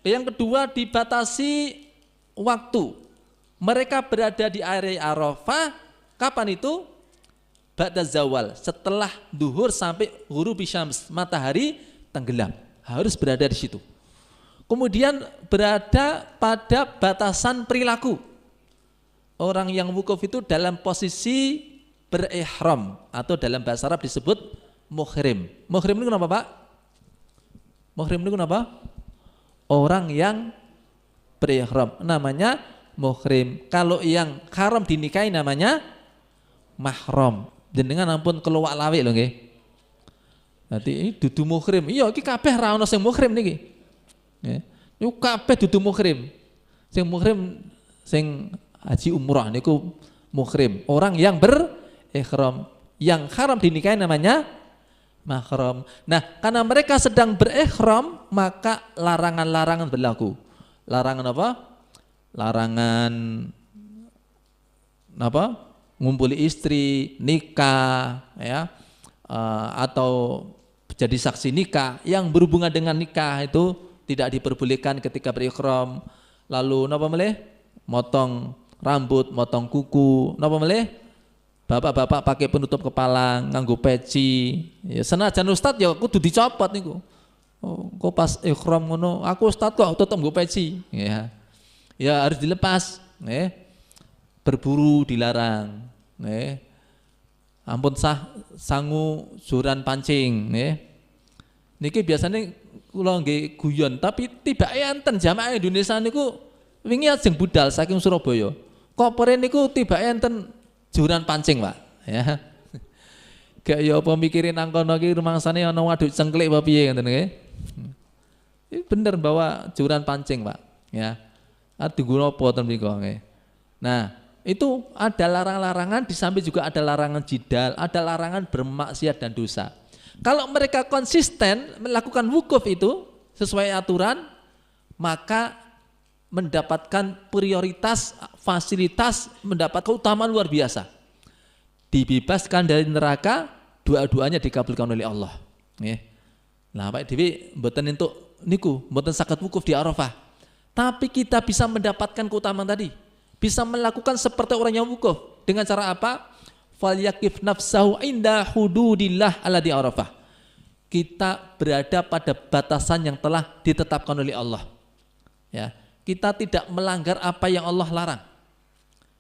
Yang kedua dibatasi waktu. Mereka berada di area Arafah kapan itu? Ba'da zawal, setelah duhur sampai ghurubi syams, matahari tenggelam, harus berada di situ. Kemudian berada pada batasan perilaku. Orang yang wukuf itu dalam posisi berihram atau dalam bahasa Arab disebut muhrim. Muhrim itu kenapa, Pak? Muhrim itu kenapa? Orang yang berihram namanya muhrim. Kalau yang haram dinikahi namanya mahram. Jenengan ampun keluwak lawik lho nggih. Dadi dudu muhrim. Iya iki kabeh ra ono sing muhrim niki. Nggih. Iku kabeh dudu muhrim. Sing muhrim sing haji umrah niku muhrim. Orang yang berihram. Yang haram dinikahi namanya mahram. Nah, karena mereka sedang berihram, maka larangan-larangan berlaku. Larangan apa? Larangan apa? Ngumpuli istri, nikah, ya, atau jadi saksi nikah yang berhubungan dengan nikah itu tidak diperbolehkan ketika berihram. Lalu napa meleh? Motong rambut, motong kuku, napa meleh? Bapak-bapak pakai penutup kepala, nganggo peci. Ya senajan ustad ya kudu dicopot niku. Oh, kok pas ihram ngono, aku ustad kok tetep nggo peci. Ya. Ya harus dilepas, berburu dilarang, ampun sangu juran pancing, niki biasanya kula nggih guyon, tapi tibake enten jamaah Indonesia niku wingi ajeng budal saking Surabaya. Kopore niku tibake enten juran pancing, Pak, ya. Gak ya apa mikirin nang kono iki rumangsane ana waduk cengklik apa piye ngoten nggih. Ini bener bawa juran pancing, Pak, ya. Tunggu apa ten mriku nggih. Nah, itu ada larangan-larangan, di samping juga ada larangan jidal, ada larangan bermaksiat dan dosa. Kalau mereka konsisten melakukan wukuf itu sesuai aturan, maka mendapatkan prioritas, fasilitas, mendapat keutamaan luar biasa. Dibebaskan dari neraka, doa-doanya dikabulkan oleh Allah. Nah, Pak Dewi mboten entuk niku, mboten saged wukuf di Arafah. Tapi kita bisa mendapatkan keutamaan tadi. Bisa melakukan seperti orang yang wukuf. Dengan cara apa? Falyakif nafsahu inda hududillah ala di Arafah. Kita berada pada batasan yang telah ditetapkan oleh Allah. Ya, kita tidak melanggar apa yang Allah larang.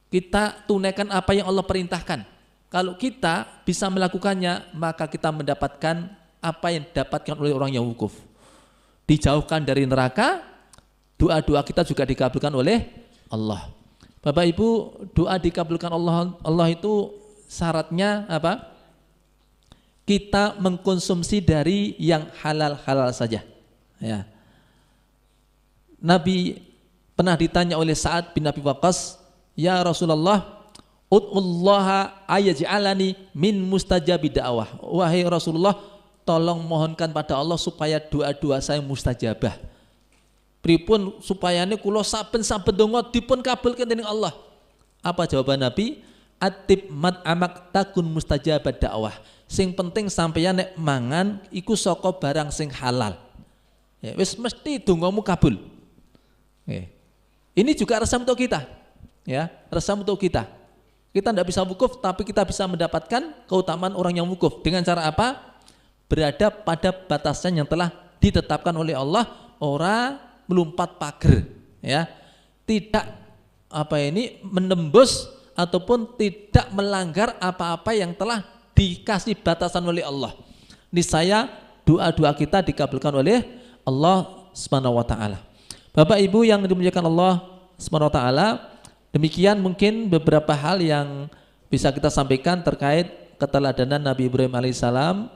Kita tunaikan apa yang Allah perintahkan. Kalau kita bisa melakukannya, maka kita mendapatkan apa yang didapatkan oleh orang yang wukuf. Dijauhkan dari neraka, doa-doa kita juga dikabulkan oleh Allah. Bapak Ibu, doa dikabulkan Allah itu syaratnya apa? Kita mengkonsumsi dari yang halal-halal saja. Ya. Nabi pernah ditanya oleh Sa'ad bin Abi Waqqas, "Ya Rasulullah, ud'ullaha ayaj'alani min mustajabi da'wah." Wahai Rasulullah, tolong mohonkan pada Allah supaya doa-doa saya mustajabah. Pripun supayane kula saben-saben donga dipun kabulkeun dening Allah. Apa jawaban Nabi? Atib mat'amak takun mustajabat dakwah. Sing penting sampeyan nek mangan iku saka barang sing halal. Ya wis mesti dongamu kabul. Ini juga resep untuk kita. Ya, resep untuk kita. Kita tidak bisa wukuf tapi kita bisa mendapatkan keutamaan orang yang wukuf dengan cara apa? Berada pada batasan yang telah ditetapkan oleh Allah, ora melompat pagar, ya. Tidak menembus ataupun tidak melanggar apa-apa yang telah dikasih batasan oleh Allah. Niscaya doa-doa kita dikabulkan oleh Allah Subhanahu wa taala. Bapak Ibu yang dimuliakan Allah Subhanahu wa taala, demikian mungkin beberapa hal yang bisa kita sampaikan terkait keteladanan Nabi Ibrahim alaihissalam.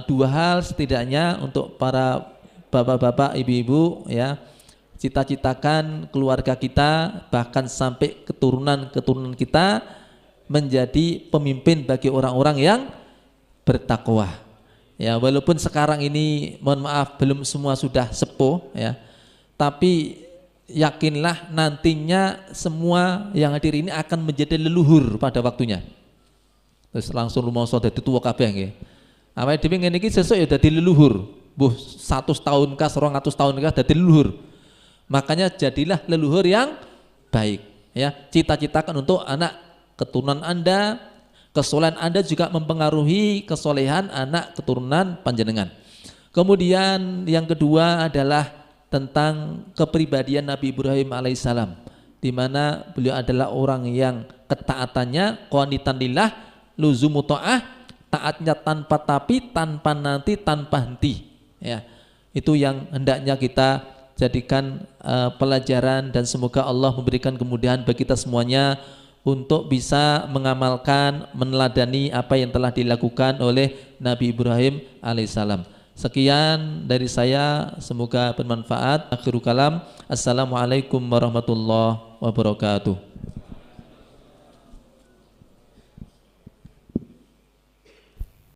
Dua hal setidaknya untuk para bapak-bapak, ibu-ibu, ya. Cita-citakan keluarga kita bahkan sampai keturunan-keturunan kita menjadi pemimpin bagi orang-orang yang bertakwa. Ya, walaupun sekarang ini mohon maaf belum semua sudah sepuh, ya. Tapi yakinlah nantinya semua yang hadir ini akan menjadi leluhur pada waktunya. Terus langsung rumangsa dadi tuwa kabeh nggih. Awake dhewe ngene iki sesuk ya dadi leluhur. Mbuh 100 tahun kah 200 tahun kah dadi leluhur. Makanya jadilah leluhur yang baik, ya. Cita-citakan untuk anak keturunan Anda, kesolehan Anda juga mempengaruhi kesolehan anak keturunan panjenengan. Kemudian yang kedua adalah tentang kepribadian Nabi Ibrahim alaihissalam, di mana beliau adalah orang yang ketaatannya qanitan lillah, luzumu ta'ah, taatnya tanpa tapi, tanpa nanti, tanpa henti, ya. Itu yang hendaknya kita jadikan pelajaran, dan semoga Allah memberikan kemudahan bagi kita semuanya untuk bisa mengamalkan, meneladani apa yang telah dilakukan oleh Nabi Ibrahim alaihissalam. Sekian dari saya, semoga bermanfaat. Akhirul kalam, assalamualaikum warahmatullahi wabarakatuh.